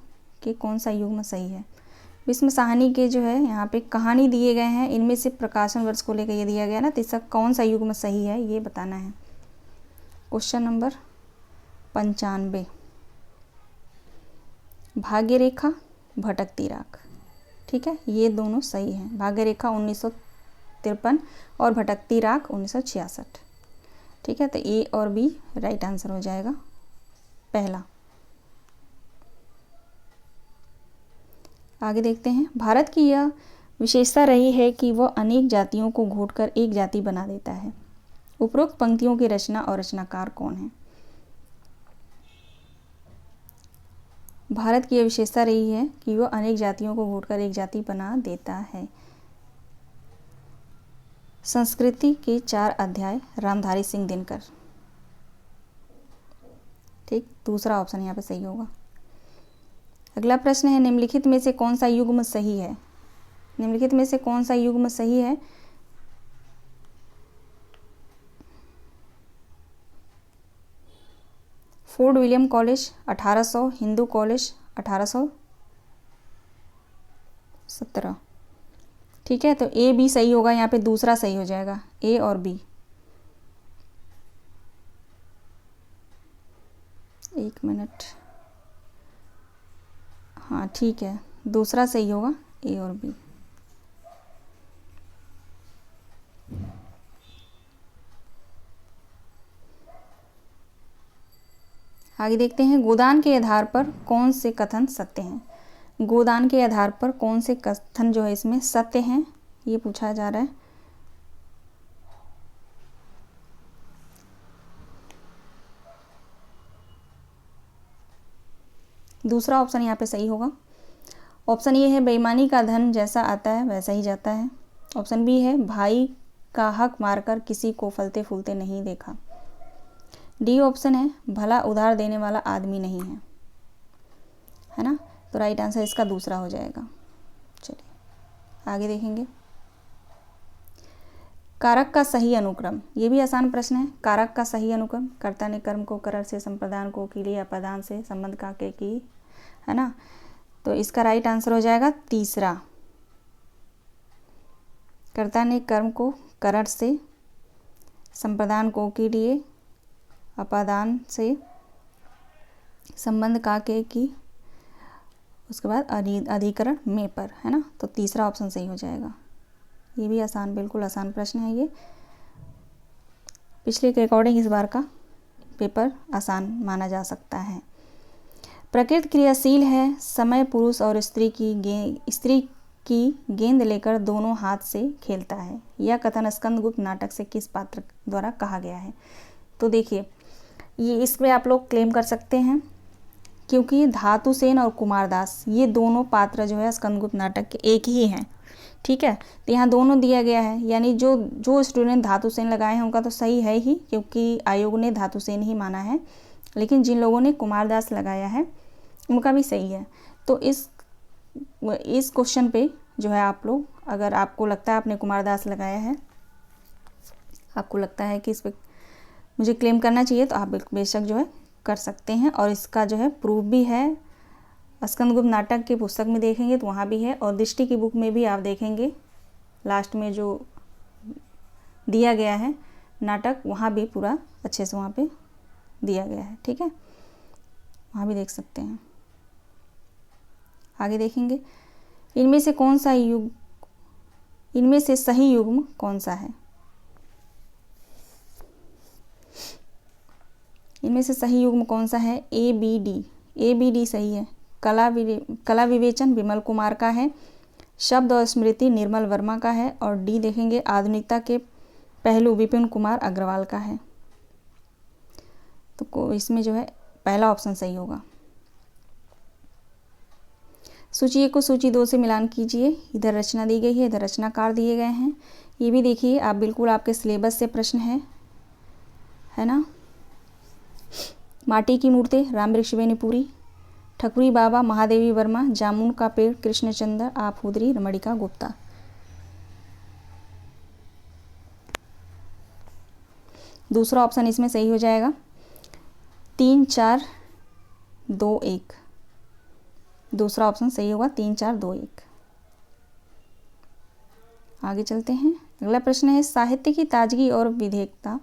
के कौन सा युग्म सही है? भीष्म साहनी के जो है यहाँ पे कहानी दिए गए हैं, इनमें से प्रकाशन वर्ष को लेकर ये दिया गया ना, तो इसका कौन सा युग्म सही है ये बताना है। Question number 95। भाग्य रेखा, भटकती राख, ठीक है, ये दोनों सही हैं। भाग्य रेखा 1953 और भटकती राख 1966, ठीक है। तो ए और बी राइट आंसर हो जाएगा पहला। आगे देखते हैं, भारत की यह विशेषता रही है कि वह अनेक जातियों को घोटकर एक जाति बना देता है। उपरोक्त पंक्तियों की रचना और रचनाकार कौन है? भारत की यह विशेषता रही है कि वह अनेक जातियों को घोटकर एक जाति बना देता है। संस्कृति के 4 अध्याय, रामधारी सिंह दिनकर, ठीक, दूसरा ऑप्शन यहाँ पे सही होगा। अगला प्रश्न है, निम्नलिखित में से कौन सा युग्म सही है? निम्नलिखित में से कौन सा युग्म सही है? Fort William college 1800, Hindu college 1817, ठीक है। तो ए बी सही होगा, यहाँ पे दूसरा सही हो जाएगा, ए और बी। एक मिनट, हाँ ठीक है, दूसरा सही होगा, ए और बी। आगे देखते हैं, गोदान के आधार पर कौन से कथन सत्य हैं? गोदान के आधार पर कौन से कथन जो है इसमें सत्य हैं, ये पूछा जा रहा है। दूसरा ऑप्शन यहाँ पे सही होगा। ऑप्शन ये है, बेईमानी का धन जैसा आता है वैसा ही जाता है। ऑप्शन बी है, भाई का हक मारकर किसी को फलते फूलते नहीं देखा। डी ऑप्शन है, भला उधार देने वाला आदमी नहीं है ना। तो राइट आंसर इसका दूसरा हो जाएगा। चलिए आगे देखेंगे, कारक का सही अनुक्रम, ये भी आसान प्रश्न है। कारक का सही अनुक्रम, कर्ता ने कर्म को करर से, संप्रदान को के लिए, अपादान से, संबंध का के की, है ना। तो इसका राइट आंसर हो जाएगा तीसरा। कर्ता ने कर्म को करर से, संप्रदान को के लिए, अपादान से, संबंध का के की, उसके बाद अधिकरण में पर, है ना। तो तीसरा ऑप्शन सही हो जाएगा। ये भी आसान, बिल्कुल आसान प्रश्न है ये। पिछले के अकॉर्डिंग इस बार का पेपर आसान माना जा सकता है। प्रकृति क्रियाशील है, समय पुरुष और स्त्री की गेंद लेकर दोनों हाथ से खेलता है। यह कथन स्कंदगुप्त नाटक से किस पात्र द्वारा कहा गया है? तो देखिए, ये इसमें आप लोग क्लेम कर सकते हैं क्योंकि धातुसेन और कुमारदास ये दोनों पात्र जो है स्कंदगुप्त नाटक के एक ही हैं, ठीक है। तो यहाँ दोनों दिया गया है, यानी जो स्टूडेंट धातुसेन लगाए हैं उनका तो सही है ही, क्योंकि आयोग ने धातुसेन ही माना है। लेकिन जिन लोगों ने कुमारदास लगाया है उनका भी सही है। तो इस क्वेश्चन पे जो है आप लोग, अगर आपको लगता है आपने कुमारदास लगाया है, आपको लगता है कि इस पर मुझे क्लेम करना चाहिए, तो आप बेशक जो है कर सकते हैं और इसका जो है प्रूफ भी है। स्कंदगुप्त नाटक के पुस्तक में देखेंगे तो वहाँ भी है, और दृष्टि की बुक में भी आप देखेंगे लास्ट में जो दिया गया है नाटक, वहाँ भी पूरा अच्छे से वहाँ पे दिया गया है। ठीक है, वहाँ भी देख सकते हैं। आगे देखेंगे, इनमें से सही युग्म कौन सा है? इनमें से सही युग्म कौन सा है? A B D. A B D सही है। कला विवेचन विमल कुमार का है। शब्द और स्मृति निर्मल वर्मा का है। और डी देखेंगे, आधुनिकता के पहलू विपिन कुमार अग्रवाल का है। तो इसमें जो है पहला ऑप्शन सही होगा। सूची 1 को सूची 2 से मिलान कीजिए। इधर रचना दी गई है, इधर रचनाकार दिए गए हैं। ये भी देखिए आप, बिल्कुल आपके सिलेबस से प्रश्न है ना। माटी की मूर्ति राम वृक्षवेणीपुरी, ठकुरी बाबा महादेवी वर्मा, जामुन का पेड़ कृष्णचंद्र आफूदरी रमणिका गुप्ता। दूसरा ऑप्शन इसमें सही हो जाएगा, 3 4 2 1। दूसरा ऑप्शन सही होगा, 3 4 2 1। आगे चलते हैं। अगला प्रश्न है, साहित्य की ताजगी और विधेयकता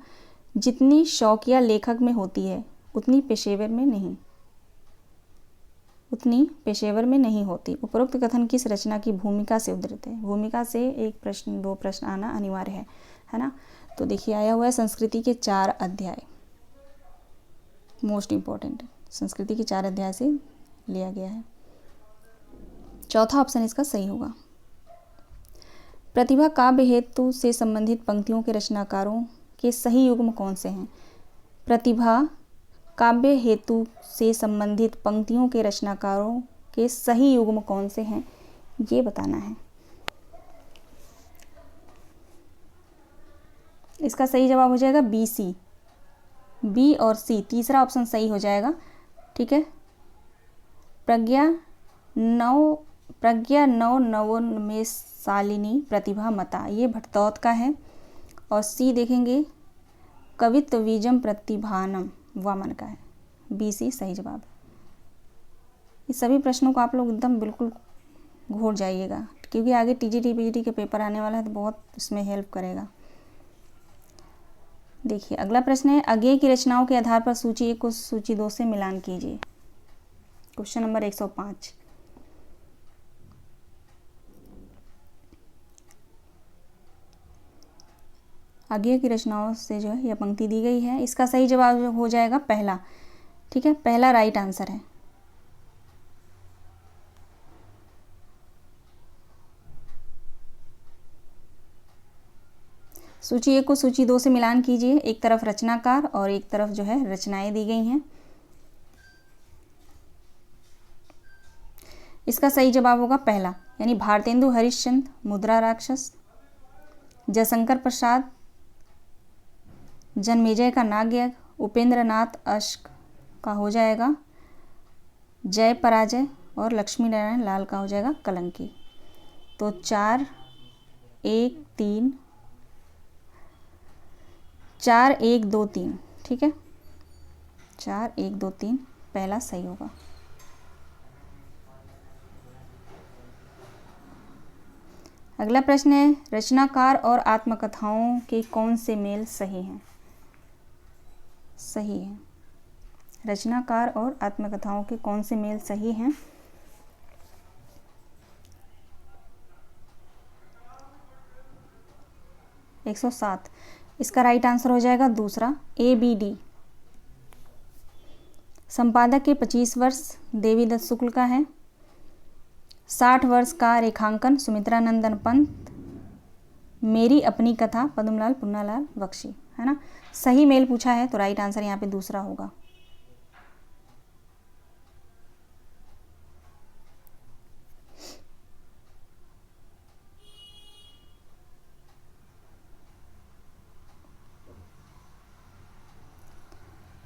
जितनी शौकिया लेखक में होती है उतनी पेशेवर में नहीं होती। उपरोक्त कथन किस रचना की भूमिका से उद्धृत है? भूमिका से एक प्रश्न 2 प्रश्न आना अनिवार्य है ना। तो देखिए आया हुआ है संस्कृति के 4 अध्याय, मोस्ट इम्पॉर्टेंट, संस्कृति के 4 अध्याय से लिया गया है। चौथा ऑप्शन इसका सही होगा। प्रतिभा काव्य हेतु से संबंधित पंक्तियों के रचनाकारों के सही युग्म कौन से हैं? प्रतिभा काव्य हेतु से संबंधित पंक्तियों के रचनाकारों के सही युग्म कौन से हैं, ये बताना है। इसका सही जवाब हो जाएगा बी सी। बी और सी, तीसरा ऑप्शन सही हो जाएगा। ठीक है, प्रज्ञा नवोन्मेष शालिनी प्रतिभा मता, ये भट्टौत का है। और सी देखेंगे, कवित्व बीजम प्रतिभानम वामन का है। बी सी सही जवाब है। इस सभी प्रश्नों को आप लोग एकदम बिल्कुल घोट जाइएगा, क्योंकि आगे टीजीटी पीजीटी के पेपर आने वाला है, तो बहुत इसमें हेल्प करेगा। देखिए अगला प्रश्न है, अज्ञेय की रचनाओं के आधार पर सूची 1 को सूची 2 से मिलान कीजिए। Question number 105। अज्ञेय की रचनाओं से जो है यह पंक्ति दी गई है। इसका सही जवाब हो जाएगा पहला। ठीक है, पहला राइट आंसर है। सूची 1 को सूची 2 से मिलान कीजिए। एक तरफ रचनाकार और एक तरफ जो है रचनाएं दी गई हैं। इसका सही जवाब होगा पहला, यानी भारतेंदु हरिश्चंद्र, मुद्रा राक्षस, जयशंकर प्रसाद, जन्मेजय का नागयज्ञ, उपेंद्र नाथ अश्क का हो जाएगा जय पराजय, और लक्ष्मी नारायण लाल का हो जाएगा कलंकी। तो 4 1 3 4 1 2 3। ठीक है, 4 1 2 3 पहला सही होगा। अगला प्रश्न है, रचनाकार और आत्मकथाओं के कौन से मेल सही हैं? सही है। रचनाकार और आत्मकथाओं के कौन से मेल सही हैं? एक 107। इसका राइट आंसर हो जाएगा दूसरा, ए बी डी। संपादक के 25 वर्ष देवीदत्त शुक्ल का है। 60 वर्ष का रेखांकन सुमित्रा नंदन पंत। मेरी अपनी कथा पद्मलाल पुन्नालाल बख्शी, है ना। सही मेल पूछा है तो राइट आंसर यहाँ पे दूसरा होगा।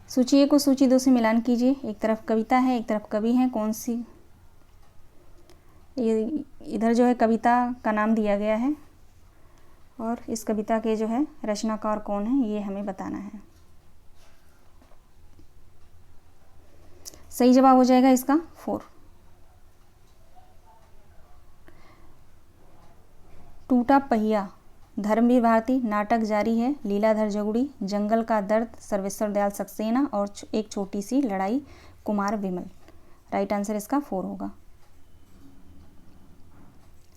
सूची 1 को सूची 2 से मिलान कीजिए। एक तरफ कविता है, एक तरफ कवि हैं, कौन सी? ये इधर जो है कविता का नाम दिया गया है, और इस कविता के जो है रचनाकार कौन है ये हमें बताना है। सही जवाब हो जाएगा इसका 4। टूटा पहिया, धर्मवीर भारती, नाटक जारी है, लीलाधर जगुड़ी, जंगल का दर्द, सर्वेश्वर दयाल सक्सेना और एक छोटी सी लड़ाई, कुमार विमल। राइट आंसर इसका 4 होगा।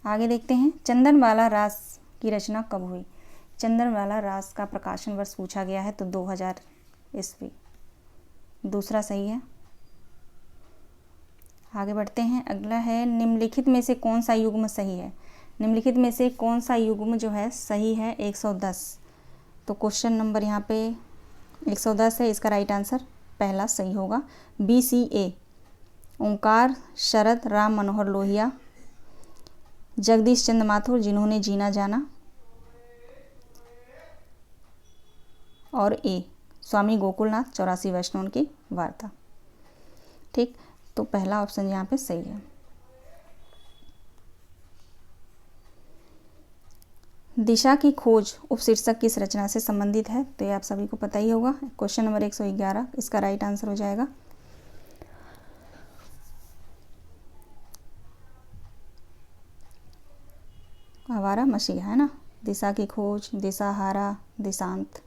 आगे देखते हैं, चंदनवाला रास की रचना कब हुई? चंदनवाला रास का प्रकाशन वर्ष पूछा गया है तो 2000 ईस्वी। दूसरा सही है। आगे बढ़ते हैं, अगला है, निम्नलिखित में से कौन सा युग्म सही है? निम्नलिखित में से कौन सा युग्म जो है सही है? 110। तो क्वेश्चन नंबर यहाँ पे 110 है, इसका राइट आंसर पहला सही होगा। BCA, ओंकार, शरद, राम मनोहर लोहिया, जगदीश चंद्र माथुर, जिन्होंने जीना जाना, और A, स्वामी गोकुलनाथ, 84 वैष्णव की वार्ता। ठीक, तो पहला ऑप्शन यहाँ पे सही है। दिशा की खोज उपशीर्षक किस रचना से संबंधित है? तो ये आप सभी को पता ही होगा। क्वेश्चन नंबर 111, इसका राइट आंसर हो जाएगा आवारा मसीहा, है ना। दिशा की खोज, दिशाहारा, दिशांत।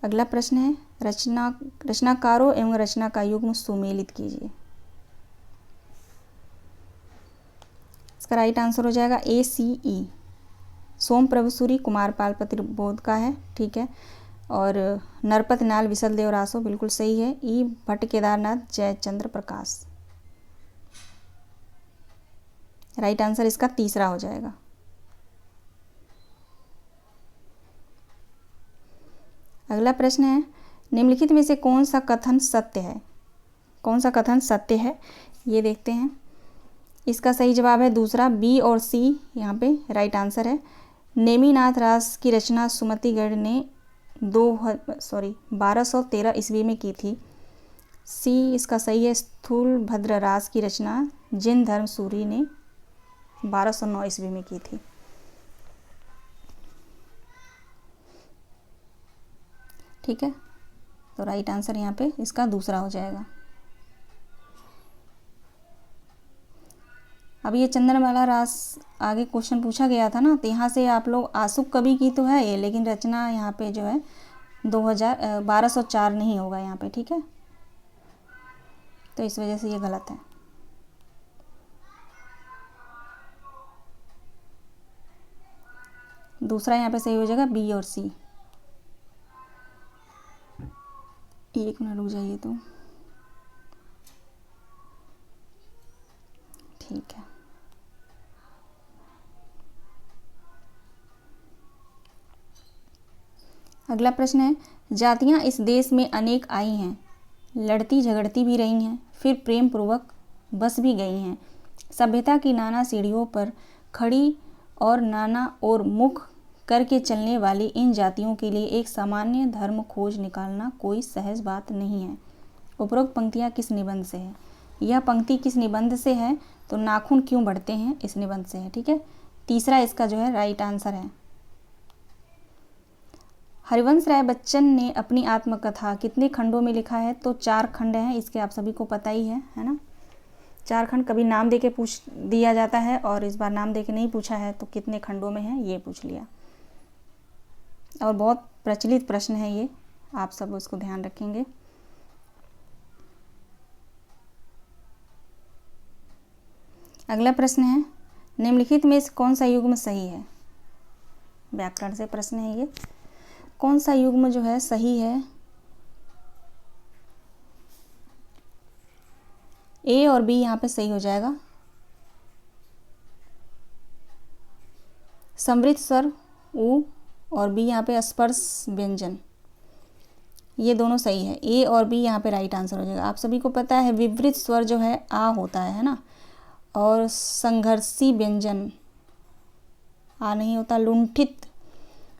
अगला प्रश्न है, रचनाकारों एवं रचना का युग्म सुमेलित कीजिए। इसका राइट आंसर हो जाएगा ACE, सोम प्रभुसूरी, कुमार पाल प्रतिबोध का है, ठीक है। और नरपत नाल, विशल देव रासो, बिल्कुल सही है। E, भट्ट केदारनाथ, जयचंद्र प्रकाश। राइट आंसर इसका तीसरा हो जाएगा। अगला प्रश्न है, निम्नलिखित में से कौन सा कथन सत्य है? कौन सा कथन सत्य है ये देखते हैं। इसका सही जवाब है दूसरा, B और C यहाँ पे राइट आंसर है। नेमिनाथ रास की रचना सुमतिगढ़ ने 1213 ईस्वी में की थी। C इसका सही है। स्थूल भद्र रास की रचना जिन धर्म सूरी ने 1209 ईस्वी में की थी। ठीक है, तो राइट आंसर यहाँ पे इसका दूसरा हो जाएगा। अब ये चंदनवाला रास आगे क्वेश्चन पूछा गया था ना, तो यहाँ से आप लोग आसुक कवि की तो है ये, लेकिन रचना यहाँ पे जो है 1204 नहीं होगा यहाँ पे, ठीक है। तो इस वजह से ये गलत है। दूसरा यहाँ पे सही हो जाएगा B और C। एक मिनट रुक जाइए तो, ठीक है। अगला प्रश्न है, जातियां इस देश में अनेक आई हैं, लड़ती झगड़ती भी रही हैं, फिर प्रेम पूर्वक बस भी गई हैं। सभ्यता की नाना सीढ़ियों पर खड़ी और नाना और मुख करके चलने वाली इन जातियों के लिए एक सामान्य धर्म खोज निकालना कोई सहज बात नहीं है। उपरोक्त पंक्तियाँ किस निबंध से है? यह पंक्ति किस निबंध से है? तो नाखून क्यों बढ़ते हैं, इस निबंध से है, ठीक है। तीसरा इसका जो है राइट आंसर है। हरिवंश राय बच्चन ने अपनी आत्मकथा कितने खंडों में लिखा है? तो 4 खंड हैं, इसके आप सभी को पता ही है ना। 4 खंड, कभी नाम देके पूछ दिया जाता है और इस बार नाम देके नहीं पूछा है, तो कितने खंडों में है ये पूछ लिया। और बहुत प्रचलित प्रश्न है ये, आप सब उसको ध्यान रखेंगे। अगला प्रश्न है, निम्नलिखित में से कौन सा युग्म सही है? व्याकरण से प्रश्न है ये। कौन सा युग्म जो है सही है? A और B यहाँ पे सही हो जाएगा। समृद्ध स्वर उ और B यहाँ पे स्पर्श व्यंजन, ये दोनों सही है। A और B यहाँ पे राइट आंसर हो जाएगा। आप सभी को पता है विवृत स्वर जो है आ होता है ना, और संघर्षी व्यंजन आ नहीं होता। लुंठित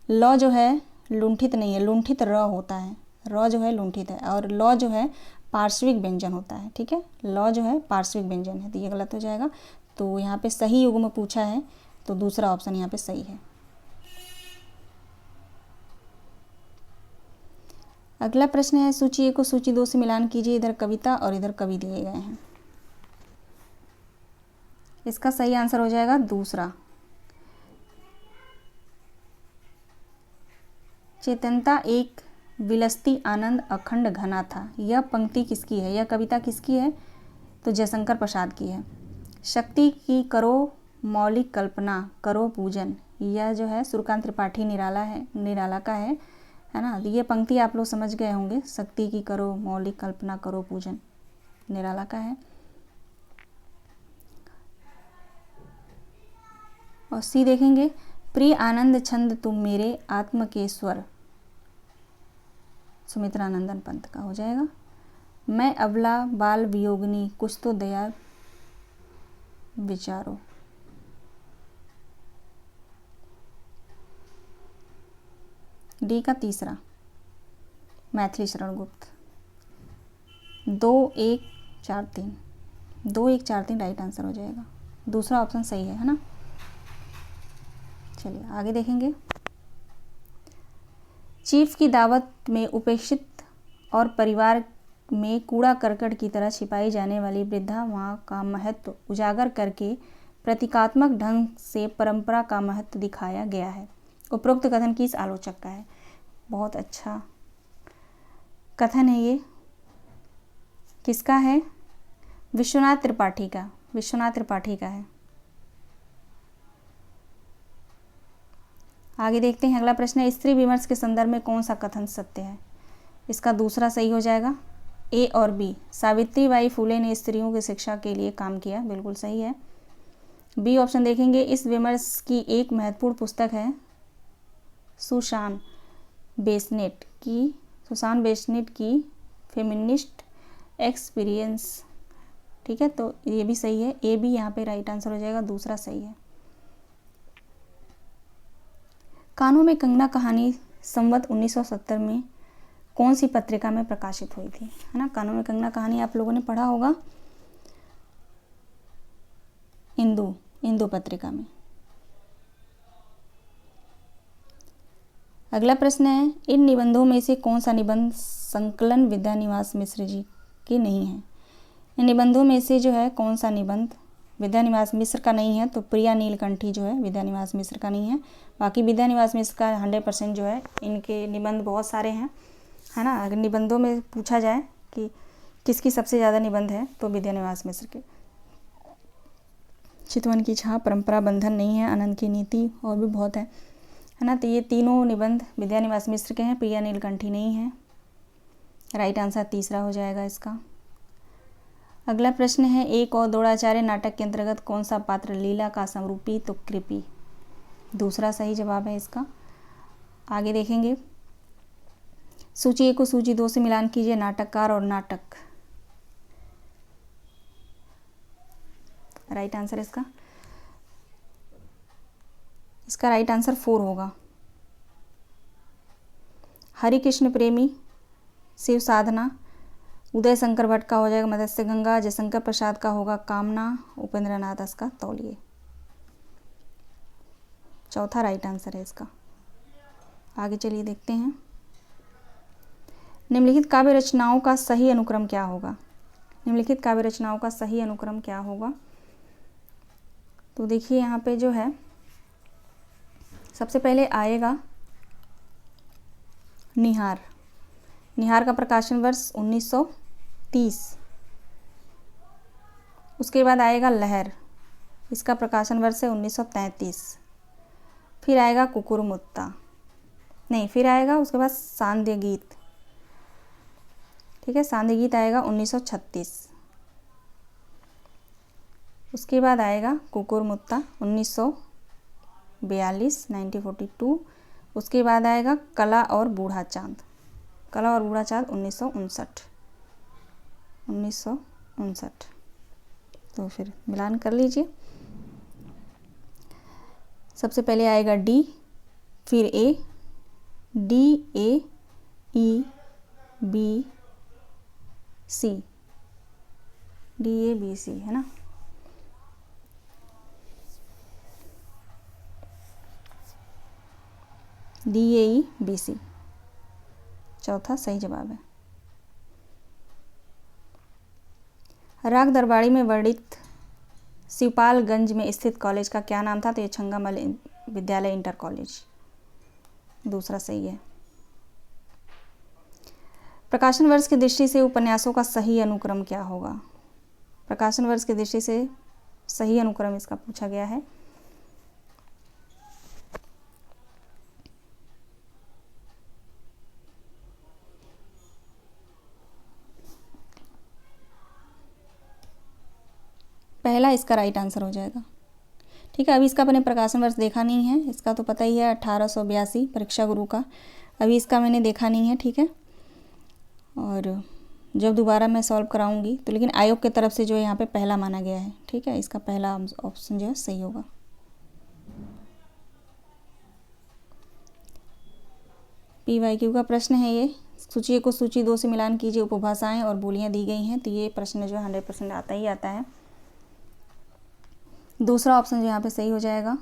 ल जो है लुंठित नहीं है, लुंठित र होता है, र जो है लुंठित है, और ल जो है पार्श्विक व्यंजन होता है, ठीक है। ल जो है पार्श्विक व्यंजन है, तो ये गलत हो जाएगा। तो यहाँ पे सही युग्म पूछा है, तो दूसरा ऑप्शन यहाँ पे सही है। अगला प्रश्न है सूची 1 को सूची 2 से मिलान कीजिए। इधर कविता और इधर कवि दिए गए हैं। इसका सही आंसर हो जाएगा दूसरा। चेतनता एक विलसती आनंद अखंड घना था। यह पंक्ति किसकी है? यह कविता किसकी है? तो जयशंकर प्रसाद की है। शक्ति की करो मौलिक कल्पना करो पूजन, यह जो है सूर्यकांत त्रिपाठी निराला का है ना। ये पंक्ति आप लोग समझ गए होंगे। शक्ति की करो मौलिक कल्पना करो पूजन निराला का है। और सी देखेंगे, प्रिय आनंद छंद तुम मेरे आत्म के स्वर, सुमित्रानंदन पंत का हो जाएगा। मैं अबला बाल वियोगिनी कुछ तो दया विचारो, डी का तीसरा, मैथिली शरण गुप्त। 2-1-4-3 2-1-4-3 राइट आंसर हो जाएगा। दूसरा ऑप्शन सही है ना। चलिए आगे देखेंगे। चीफ की दावत में उपेक्षित और परिवार में कूड़ा करकट की तरह छिपाई जाने वाली वृद्धा माँ का महत्व उजागर करके प्रतीकात्मक ढंग से परंपरा का महत्व दिखाया गया है। उपरोक्त कथन किस आलोचक का है? बहुत अच्छा कथन है ये। किसका है? विश्वनाथ त्रिपाठी का। विश्वनाथ त्रिपाठी का है। आगे देखते हैं। अगला प्रश्न है, स्त्री विमर्श के संदर्भ में कौन सा कथन सत्य है? इसका दूसरा सही हो जाएगा। ए और बी, सावित्रीबाई फुले ने स्त्रियों की शिक्षा के लिए काम किया, बिल्कुल सही है। बी ऑप्शन देखेंगे, इस विमर्श की एक महत्वपूर्ण पुस्तक है सुसान बेसनेट की फेमिनिस्ट एक्सपीरियंस। ठीक है, तो ये भी सही है। ए भी यहाँ पे राइट आंसर हो जाएगा, दूसरा सही है। कानों में कंगना कहानी संवत 1970 में कौन सी पत्रिका में प्रकाशित हुई थी? है ना, कानों में कंगना कहानी आप लोगों ने पढ़ा होगा, इंदु पत्रिका में। अगला प्रश्न है, इन निबंधों में से कौन सा निबंध संकलन विद्यानिवास मिश्र जी के नहीं है? इन निबंधों में से जो है कौन सा निबंध विद्यानिवास मिश्र का नहीं है? तो प्रिया नीलकंठी जो है विद्यानिवास मिश्र का नहीं है। बाकी विद्यानिवास मिश्र का 100% जो है, इनके निबंध बहुत सारे हैं, है ना। अगर निबंधों में पूछा जाए कि किसकी सबसे ज़्यादा निबंध है तो विद्यानिवास मिश्र के। चितवन की छाप, परंपरा बंधन नहीं है, आनंद की नीति और भी बहुत है ना। तो ये तीनों निबंध विद्यानिवास मिश्र के हैं, प्रिया नीलकंठी नहीं है। राइट आंसर तीसरा हो जाएगा इसका। अगला प्रश्न है, एक और द्रोणाचार्य नाटक के अंतर्गत कौन सा पात्र लीला का समरूपी तो कृपी? दूसरा सही जवाब है इसका। आगे देखेंगे। सूची 1 को सूची 2 से मिलान कीजिए। नाटककार और नाटक, राइट आंसर इसका राइट आंसर 4 होगा। हरिकृष्ण प्रेमी शिव साधना, उदय शंकर भट्ट का हो जाएगा मत्स्य गंगा, जयशंकर प्रसाद का होगा कामना, उपेंद्र नाथ दास का तौलिए। चौथा राइट आंसर है इसका। आगे चलिए देखते हैं। निम्नलिखित काव्य रचनाओं का सही अनुक्रम क्या होगा? निम्नलिखित काव्य रचनाओं का सही अनुक्रम क्या होगा? तो देखिए यहाँ पे जो है सबसे पहले आएगा निहार का प्रकाशन वर्ष 1930। उसके बाद आएगा लहर, इसका प्रकाशन वर्ष है 1933। फिर आएगा कुकुरमुत्ता, नहीं फिर आएगा उसके बाद सांध्य गीत। ठीक है, सांध्य गीत आएगा 1936। उसके बाद आएगा कुकुरमुत्ता 1942 1942। उसके बाद आएगा कला और बूढ़ा चांद 1959। तो फिर मिलान कर लीजिए। सबसे पहले आएगा डी, फिर A, D A E B C, D A B C, है ना। D A E B C. चौथा सही जवाब है। राग दरबारी में वर्णित शिवपालगंज में स्थित कॉलेज का क्या नाम था? तो ये छंगामल विद्यालय इंटर कॉलेज, दूसरा सही है। प्रकाशन वर्ष की दृष्टि से उपन्यासों का सही अनुक्रम क्या होगा? प्रकाशन वर्ष की दृष्टि से सही अनुक्रम इसका पूछा गया है। पहला इसका राइट आंसर हो जाएगा। ठीक है, अभी इसका मैंने प्रकाशन वर्ष देखा नहीं है, इसका तो पता ही है 1882 परीक्षा गुरु का, अभी इसका मैंने देखा नहीं है। ठीक है, और जब दोबारा मैं सॉल्व कराऊंगी तो, लेकिन आयोग की तरफ से जो है यहाँ पे पहला माना गया है। ठीक है, इसका पहला ऑप्शन जो है सही होगा। PYQ का प्रश्न है ये। सूची 1 को सूची 2 से मिलान कीजिए, उपभाषाएं और बोलियां दी गई हैं। तो ये प्रश्न जो है 100% आता ही आता है। दूसरा ऑप्शन जो यहाँ पे सही हो जाएगा।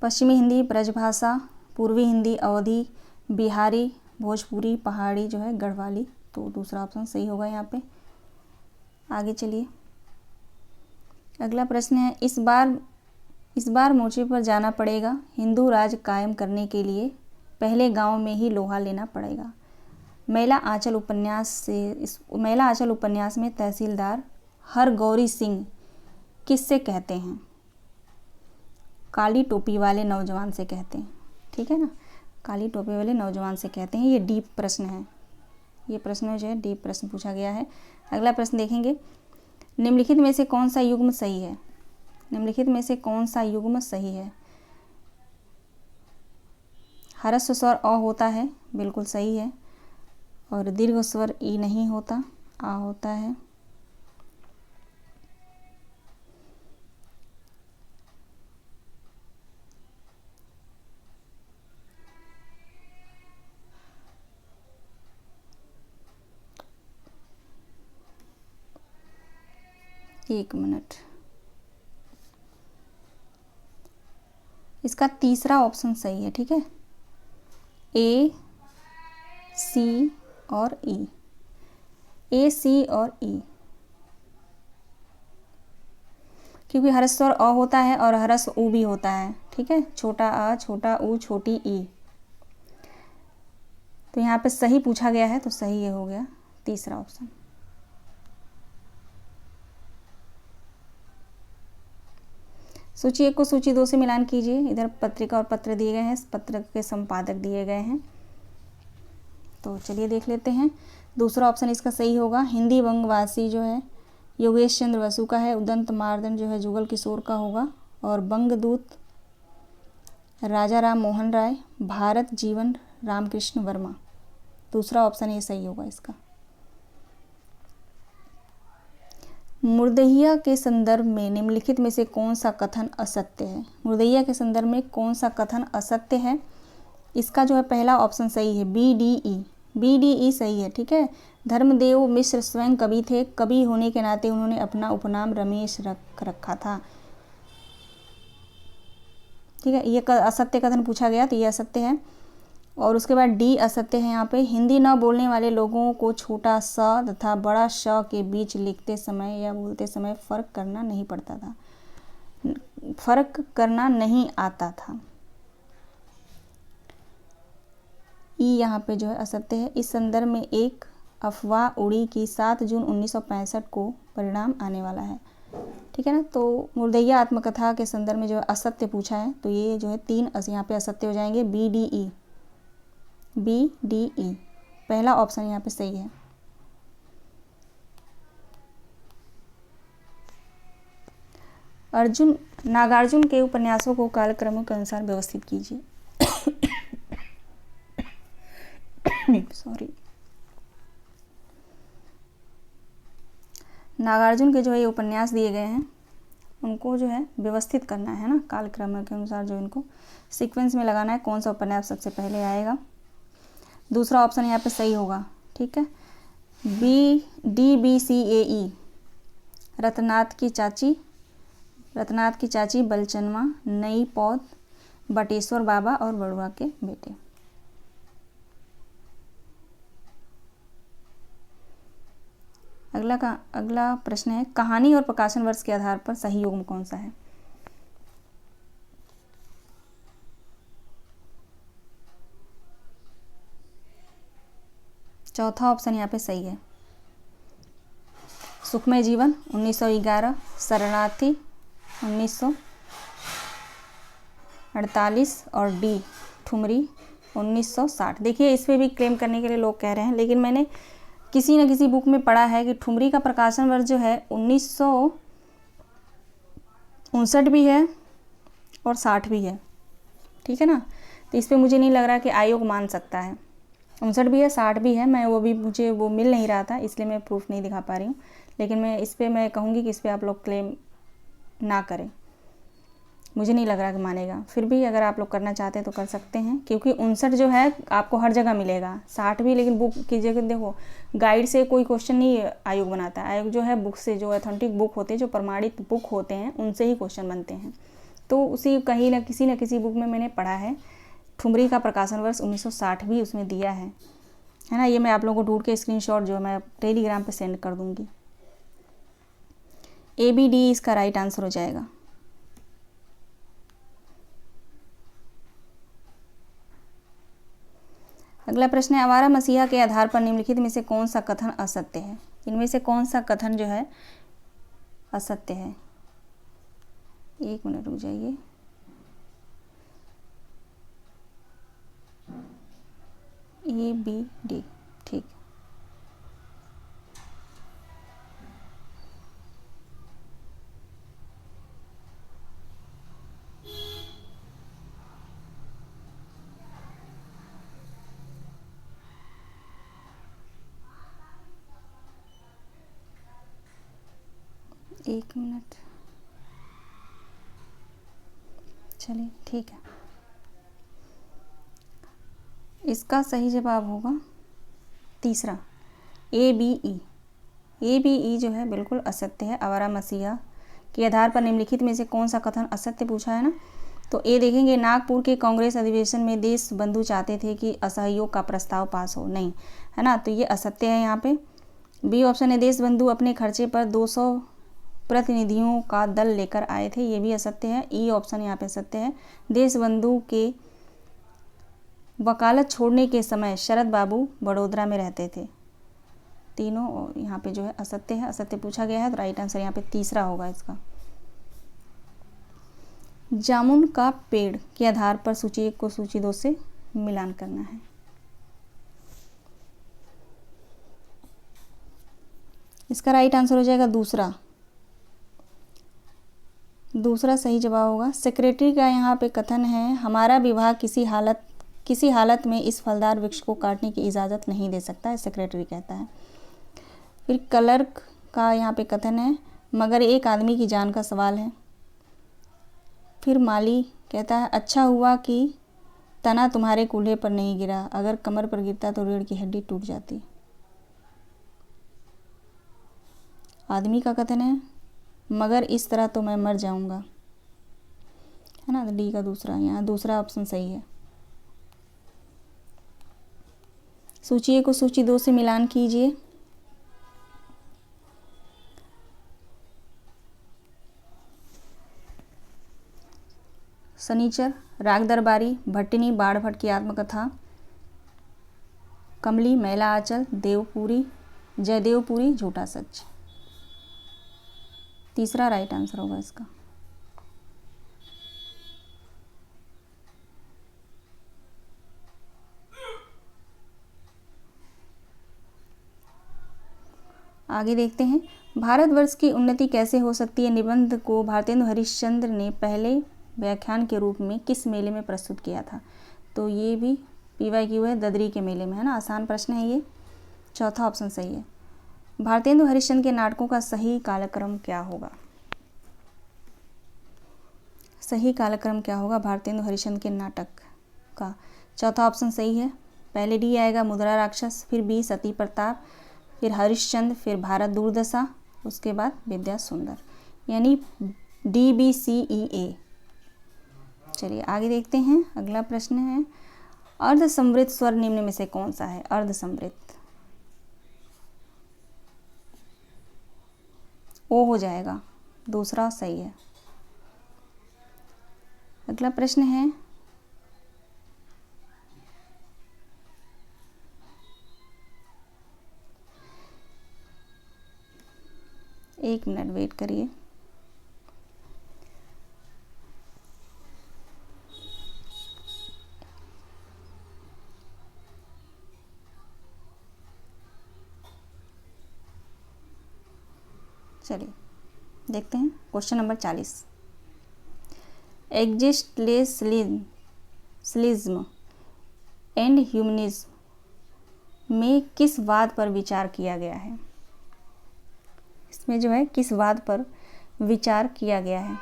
पश्चिमी हिंदी ब्रजभाषा, पूर्वी हिंदी अवधी, बिहारी, भोजपुरी, पहाड़ी जो है गढ़वाली। तो दूसरा ऑप्शन सही होगा यहाँ पे। आगे चलिए, अगला प्रश्न है, इस बार मोर्चे पर जाना पड़ेगा। हिंदू राज कायम करने के लिए पहले गांव में ही लोहा लेना पड़ेगा। मैला आंचल उपन्यास में तहसीलदार हरगौरी सिंह किससे कहते हैं? काली टोपी वाले नौजवान से कहते हैं। ठीक है ना, काली टोपी वाले नौजवान से कहते हैं। ये डीप प्रश्न है, ये प्रश्न जो है डीप प्रश्न पूछा गया है। अगला प्रश्न देखेंगे, निम्नलिखित में से कौन सा युग्म सही है? निम्नलिखित में से कौन सा युग्म सही है? ह्रस्व स्वर अ होता है, बिल्कुल सही है। और दीर्घ स्वर ई नहीं होता, आ होता है। एक मिनट, इसका तीसरा ऑप्शन सही है। ठीक है, A, C और E, A, C और E, क्योंकि ह्रस्व स्वर अ होता है और ह्रस्व उ भी होता है। ठीक है, छोटा आ, छोटा उ, छोटी ई। तो यहाँ पे सही पूछा गया है, तो सही ये हो गया तीसरा ऑप्शन। सूची 1 को सूची 2 से मिलान कीजिए। इधर पत्रिका और पत्र दिए गए हैं, पत्र के संपादक दिए गए हैं। तो चलिए देख लेते हैं। दूसरा ऑप्शन इसका सही होगा। हिंदी वंगवासी जो है योगेश चंद्र बसु का है। उदंत मार्दंड जो है जुगल किशोर का होगा। और बंगदूत राजा राम मोहन राय, भारत जीवन रामकृष्ण वर्मा। दूसरा ऑप्शन ये सही होगा इसका। मुर्दहिया के संदर्भ में निम्नलिखित में से कौन सा कथन असत्य है? मुर्दहिया के संदर्भ में कौन सा कथन असत्य है? इसका जो है पहला ऑप्शन सही है, BDE सही है। ठीक है, धर्मदेव मिश्र स्वयं कवि थे। कवि होने के नाते उन्होंने अपना उपनाम रमेश रखा था। ठीक है, ये असत्य कथन पूछा गया, तो ये असत्य है। और उसके बाद डी असत्य है। यहाँ पे हिंदी न बोलने वाले लोगों को छोटा स तथा बड़ा श के बीच लिखते समय या बोलते समय फर्क करना नहीं पड़ता था, फर्क करना नहीं आता था। ई यहाँ पे जो है असत्य है। इस संदर्भ में एक अफवाह उड़ी कि 7 जून 1965 को परिणाम आने वाला है। ठीक है ना, तो मुर्दहिया आत्मकथा के संदर्भ में जो है असत्य पूछा है, तो ये जो है 3 यहाँ पे असत्य हो जाएंगे। BDE पहला ऑप्शन यहाँ पे सही है। नागार्जुन के उपन्यासों को कालक्रमों के अनुसार व्यवस्थित कीजिए। सॉरी, नागार्जुन के जो है ये उपन्यास दिए गए हैं, उनको जो है व्यवस्थित करना है ना, कालक्रम के अनुसार जो इनको सीक्वेंस में लगाना है, कौन सा उपन्यास सबसे पहले आएगा। दूसरा ऑप्शन यहाँ पे सही होगा। ठीक है, DBCAE रत्नाथ की चाची बलचनवा, नई पौध, बटेश्वर बाबा और बड़ुआ के बेटे। अगला प्रश्न है, कहानी और प्रकाशन वर्ष के आधार पर सही युग्म कौन सा है? चौथा ऑप्शन यहाँ पे सही है। सुखमय जीवन 1911, शरणार्थी 1948 और डी ठुमरी 1960। देखिए इस पे भी क्लेम करने के लिए लोग कह रहे हैं, लेकिन मैंने किसी न किसी बुक में पढ़ा है कि ठुमरी का प्रकाशन वर्ष जो है 1959 भी है और 60 भी है, ठीक है ना। तो इस पे मुझे नहीं लग रहा कि आयोग मान सकता है। 59 भी है, 60 भी है, मुझे वो मिल नहीं रहा था, इसलिए मैं प्रूफ नहीं दिखा पा रही हूँ। लेकिन मैं कहूँगी कि इस पर आप लोग क्लेम ना करें, मुझे नहीं लग रहा कि मानेगा। फिर भी अगर आप लोग करना चाहते हैं तो कर सकते हैं, क्योंकि 59 जो है आपको हर जगह मिलेगा, 60 भी, लेकिन बुक की जगह देखो, गाइड से कोई क्वेश्चन नहीं आयोग बनाता है। आयोग जो है बुक से, जो ऑथेंटिक बुक होते हैं, जो प्रमाणित बुक होते हैं, उनसे ही क्वेश्चन बनते हैं। तो उसी कहीं ना किसी बुक में मैंने पढ़ा है ठुमरी का प्रकाशन वर्ष 1960 भी उसमें दिया है ना। ये मैं आप लोगों को ढूंढ के स्क्रीनशॉट जो है मैं टेलीग्राम पे सेंड कर दूंगी। ABD इसका राइट आंसर हो जाएगा। अगला प्रश्न है, आवारा मसीहा के आधार पर निम्नलिखित में से कौन सा कथन असत्य है? इनमें से कौन सा कथन जो है असत्य है? एक मिनट रुक जाइए। ABD, ठीक। एक मिनट, चलिए ठीक है। इसका सही जवाब होगा तीसरा, ABE जो है बिल्कुल असत्य है। आवारा मसीहा के आधार पर निम्नलिखित में से कौन सा कथन असत्य पूछा है ना, तो ए देखेंगे, नागपुर के कांग्रेस अधिवेशन में देश बंधु चाहते थे कि असहयोग का प्रस्ताव पास हो, नहीं, है ना, तो ये असत्य है यहाँ पे। बी ऑप्शन है, देश बंधु अपने खर्चे पर 200 प्रतिनिधियों का दल लेकर आए थे, ये भी असत्य है। ई ऑप्शन यहाँ पे सत्य है, देश बंधु के वकालत छोड़ने के समय शरद बाबू बड़ोदरा में रहते थे। तीनों यहाँ पे जो है असत्य है, असत्य पूछा गया है, तो राइट आंसर यहाँ पे तीसरा होगा इसका। जामुन का पेड़ के आधार पर सूची 1 को सूची 2 से मिलान करना है। इसका राइट आंसर हो जाएगा दूसरा सही जवाब होगा। सेक्रेटरी का यहाँ पे कथन है, हमारा विभाग किसी हालत में इस फलदार वृक्ष को काटने की इजाज़त नहीं दे सकता है, सेक्रेटरी कहता है। फिर क्लर्क का यहाँ पे कथन है, मगर एक आदमी की जान का सवाल है। फिर माली कहता है, अच्छा हुआ कि तना तुम्हारे कूल्हे पर नहीं गिरा, अगर कमर पर गिरता तो रीढ़ की हड्डी टूट जाती। आदमी का कथन है, मगर इस तरह तो मैं मर जाऊंगा, है ना, डी का दूसरा, यहाँ दूसरा ऑप्शन सही है। सूची 1 को सूची 2 से मिलान कीजिए। सनीचर, राग दरबारी, भट्टिनी बाढ़ भट्ट की आत्मकथा, कमली, मैला आंचल, देवपुरी, जयदेवपुरी, झूठा सच। तीसरा राइट आंसर होगा इसका। आगे देखते हैं, भारतवर्ष की उन्नति कैसे हो सकती है निबंध को भारतेंदु हरिश्चंद्र ने पहले व्याख्यान के रूप में किस मेले में प्रस्तुत किया था? तो ये भी PYQ है, ददरी के मेले में, है ना, आसान प्रश्न है ये। चौथा ऑप्शन सही है। भारतेंदु हरिश्चंद्र के नाटकों का सही कालक्रम क्या होगा? सही कालक्रम क्या होगा भारतेंदु हरिश्चंद्र के नाटक का? चौथा ऑप्शन सही है। पहले डी आएगा मुद्रा राक्षस, फिर बी सती प्रताप, फिर हरिश्चंद्र, फिर भारत दुर्दशा, उसके बाद विद्या सुंदर, यानी DBCEA। चलिए आगे देखते हैं। अगला प्रश्न है, अर्ध समृद्ध स्वर निम्न में से कौन सा है? अर्ध समृद्ध, ओ हो जाएगा, दूसरा सही है। अगला प्रश्न है, एक मिनट वेट करिए। चलिए देखते हैं question number 40। Existentialism and humanism में किस वाद पर विचार किया गया है? इसमें जो है किस वाद पर विचार किया गया है?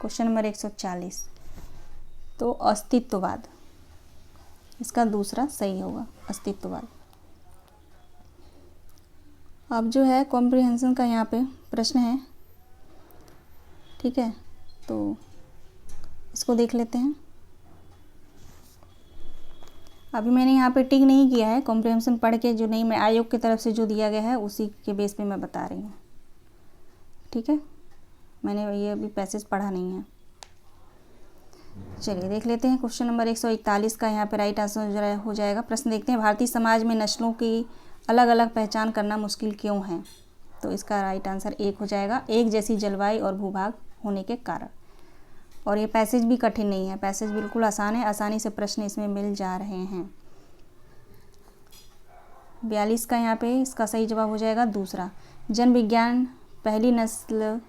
Question number 140। तो अस्तित्ववाद, इसका दूसरा सही होगा, अस्तित्ववाद। अब जो है कॉम्प्रिहेंशन का यहाँ पे प्रश्न है, ठीक है, तो इसको देख लेते हैं। अभी मैंने यहाँ पे टिक नहीं किया है, कॉम्प्रिहेंशन पढ़ के जो नहीं, मैं आयोग की तरफ से जो दिया गया है उसी के बेस पे मैं बता रही हूँ, ठीक है। मैंने ये अभी पैसेज पढ़ा नहीं है। चलिए देख लेते हैं क्वेश्चन नंबर 141 का यहाँ पे राइट आंसर हो जाएगा। प्रश्न देखते हैं, भारतीय समाज में नस्लों की अलग अलग पहचान करना मुश्किल क्यों है? तो इसका राइट आंसर 1 हो जाएगा, एक जैसी जलवायु और भूभाग होने के कारण। और ये पैसेज भी कठिन नहीं है, पैसेज बिल्कुल आसान है, आसानी से प्रश्न इसमें मिल जा रहे हैं। 42 का यहाँ पे इसका सही जवाब हो जाएगा दूसरा, जन विज्ञान पहली नस्ल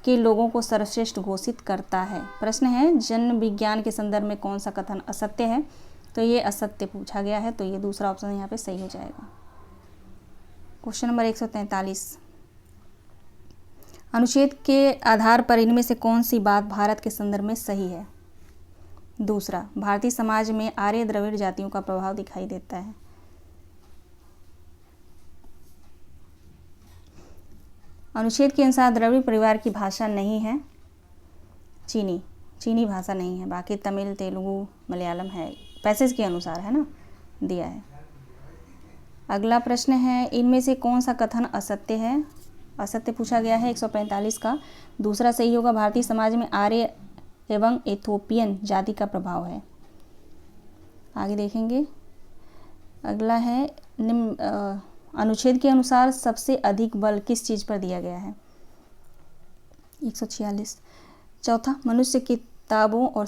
के लोगों को सर्वश्रेष्ठ घोषित करता है। प्रश्न है, जन विज्ञान के संदर्भ में कौन सा कथन असत्य है? तो ये असत्य पूछा गया है, तो ये दूसरा ऑप्शन यहाँ पे सही हो जाएगा। क्वेश्चन नंबर 143, अनुच्छेद के आधार पर इनमें से कौन सी बात भारत के संदर्भ में सही है? दूसरा, भारतीय समाज में आर्य द्रविड़ जातियों का प्रभाव दिखाई देता है। अनुच्छेद के अनुसार द्रविड़ परिवार की भाषा नहीं है चीनी भाषा नहीं है, बाकी तमिल, तेलुगु, मलयालम है, पैसेज के अनुसार है ना, दिया है। अगला प्रश्न है, इनमें से कौन सा कथन असत्य है? असत्य पूछा गया है 145 का, दूसरा सही होगा, भारतीय समाज में आर्य एवं इथोपियन जाति का प्रभाव है। आगे देखेंगे। अगला है, अनुच्छेद के अनुसार सबसे अधिक बल किस चीज़ पर दिया गया है? 146। चौथा, मनुष्य किताबों और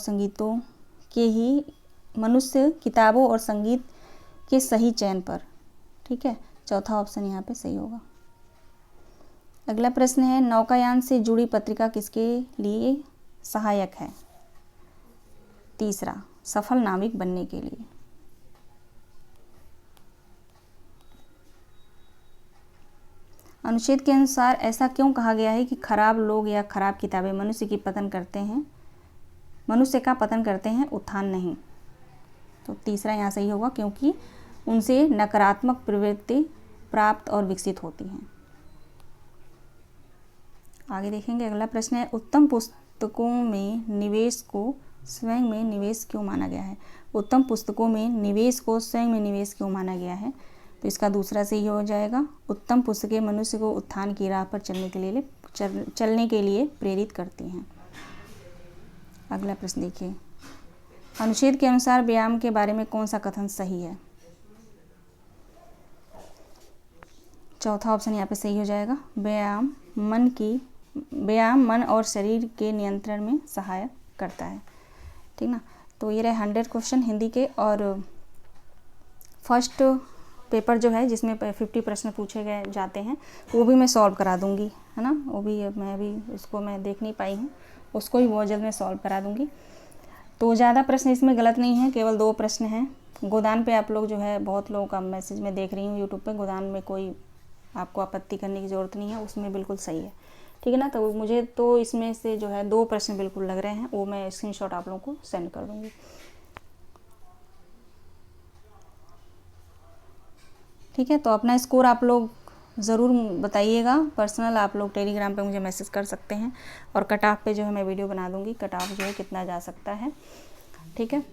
संगीत के सही चयन पर, ठीक है, चौथा ऑप्शन यहाँ पे सही होगा। अगला प्रश्न है, नौकायान से जुड़ी पत्रिका किसके लिए सहायक है? तीसरा, सफल नाविक बनने के लिए। अनुच्छेद के अनुसार ऐसा क्यों कहा गया है कि खराब लोग या खराब किताबें मनुष्य का पतन करते हैं, उत्थान नहीं? तो तीसरा यहाँ सही होगा, क्योंकि उनसे नकारात्मक प्रवृत्ति प्राप्त और विकसित होती हैं। आगे देखेंगे। अगला प्रश्न है, उत्तम पुस्तकों में निवेश को स्वयं में निवेश क्यों माना गया है? उत्तम पुस्तकों में निवेश को स्वयं में निवेश क्यों माना गया है? तो इसका दूसरा सही हो जाएगा, उत्तम पुस्तकें मनुष्य को उत्थान की राह पर चलने के लिए प्रेरित करती हैं। अगला प्रश्न देखिए, अनुच्छेद के अनुसार व्यायाम के बारे में कौन सा कथन सही है? चौथा ऑप्शन यहाँ पे सही हो जाएगा, व्यायाम मन और शरीर के नियंत्रण में सहायक करता है, ठीक ना। तो ये रहे 100 क्वेश्चन हिंदी के, और फर्स्ट पेपर जो है जिसमें 50 प्रश्न पूछे गए जाते हैं वो भी मैं सॉल्व करा दूंगी, है ना। वो भी उसको मैं देख नहीं पाई हूँ, उसको भी बहुत जल्द मैं सॉल्व करा दूंगी। तो ज़्यादा प्रश्न इसमें गलत नहीं है, केवल 2 प्रश्न हैं। गोदान पे आप लोग जो है, बहुत लोगों का मैसेज मैं देख रही हूँ यूट्यूब पे, गोदान में कोई आपको आपत्ति करने की ज़रूरत नहीं है, उसमें बिल्कुल सही है, ठीक है ना। तो मुझे तो इसमें से जो है 2 प्रश्न बिल्कुल लग रहे हैं, वो मैं स्क्रीनशॉट आप लोगों को सेंड कर दूँगी, ठीक है। तो अपना स्कोर आप लोग ज़रूर बताइएगा, पर्सनल आप लोग टेलीग्राम पे मुझे मैसेज कर सकते हैं, और कट ऑफ पे जो है मैं वीडियो बना दूँगी, कट ऑफ जो है कितना जा सकता है, ठीक है।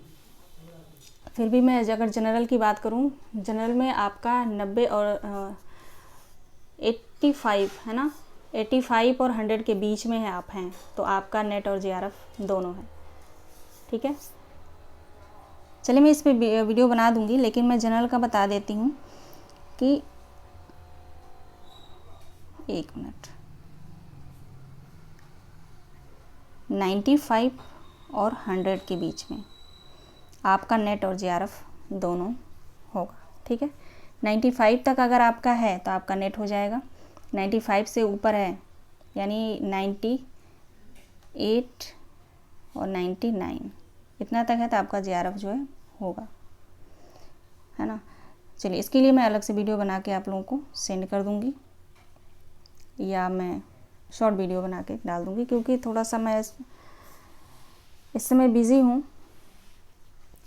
फिर भी मैं अगर जनरल की बात करूँ, जनरल में आपका 90 और 85 है ना, 85 और 100 के बीच में है आप हैं, तो आपका नेट और JRF दोनों है। ठीक है, चलिए मैं इस पे वीडियो बना दूंगी, लेकिन मैं जनरल का बता देती हूँ कि 1 मिनट, 95 और 100 के बीच में आपका नेट और JRF दोनों होगा। ठीक है, 95 तक अगर आपका है तो आपका नेट हो जाएगा, 95 से ऊपर है यानी 98 और 99 इतना तक है तो आपका JRF जो है होगा, है ना। चलिए इसके लिए मैं अलग से वीडियो बना के आप लोगों को सेंड कर दूंगी, या मैं शॉर्ट वीडियो बना के डाल दूंगी, क्योंकि थोड़ा सा मैं इस समय बिज़ी हूँ,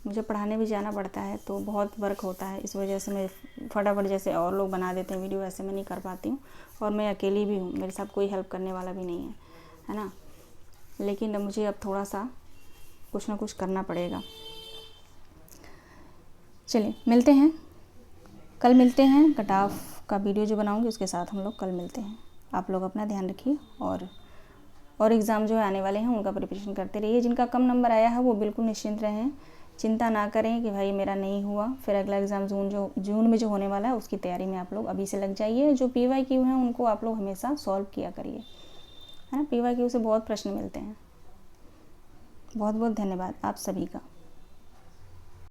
मुझे पढ़ाने भी जाना पड़ता है तो बहुत वर्क होता है, इस वजह से मैं फटाफट जैसे और लोग बना देते हैं वीडियो ऐसे मैं नहीं कर पाती हूँ, और मैं अकेली भी हूँ, मेरे साथ कोई हेल्प करने वाला भी नहीं है ना। लेकिन अब मुझे अब थोड़ा सा कुछ ना कुछ करना पड़ेगा। चलिए मिलते हैं, कल मिलते हैं, कट ऑफ का वीडियो जो बनाऊंगी उसके साथ हम लोग कल मिलते हैं। आप लोग अपना ध्यान रखिए, और एग्ज़ाम जो है आने वाले हैं उनका प्रिपरेशन करते रहिए। जिनका कम नंबर आया है वो बिल्कुल निश्चिंत रहें, चिंता ना करें कि भाई मेरा नहीं हुआ, फिर अगला एग्ज़ाम जून में जो होने वाला है उसकी तैयारी में आप लोग अभी से लग जाइए। जो PYQ हैं उनको आप लोग हमेशा सॉल्व किया करिए, है ना। PYQ से बहुत प्रश्न मिलते हैं। बहुत बहुत धन्यवाद आप सभी का।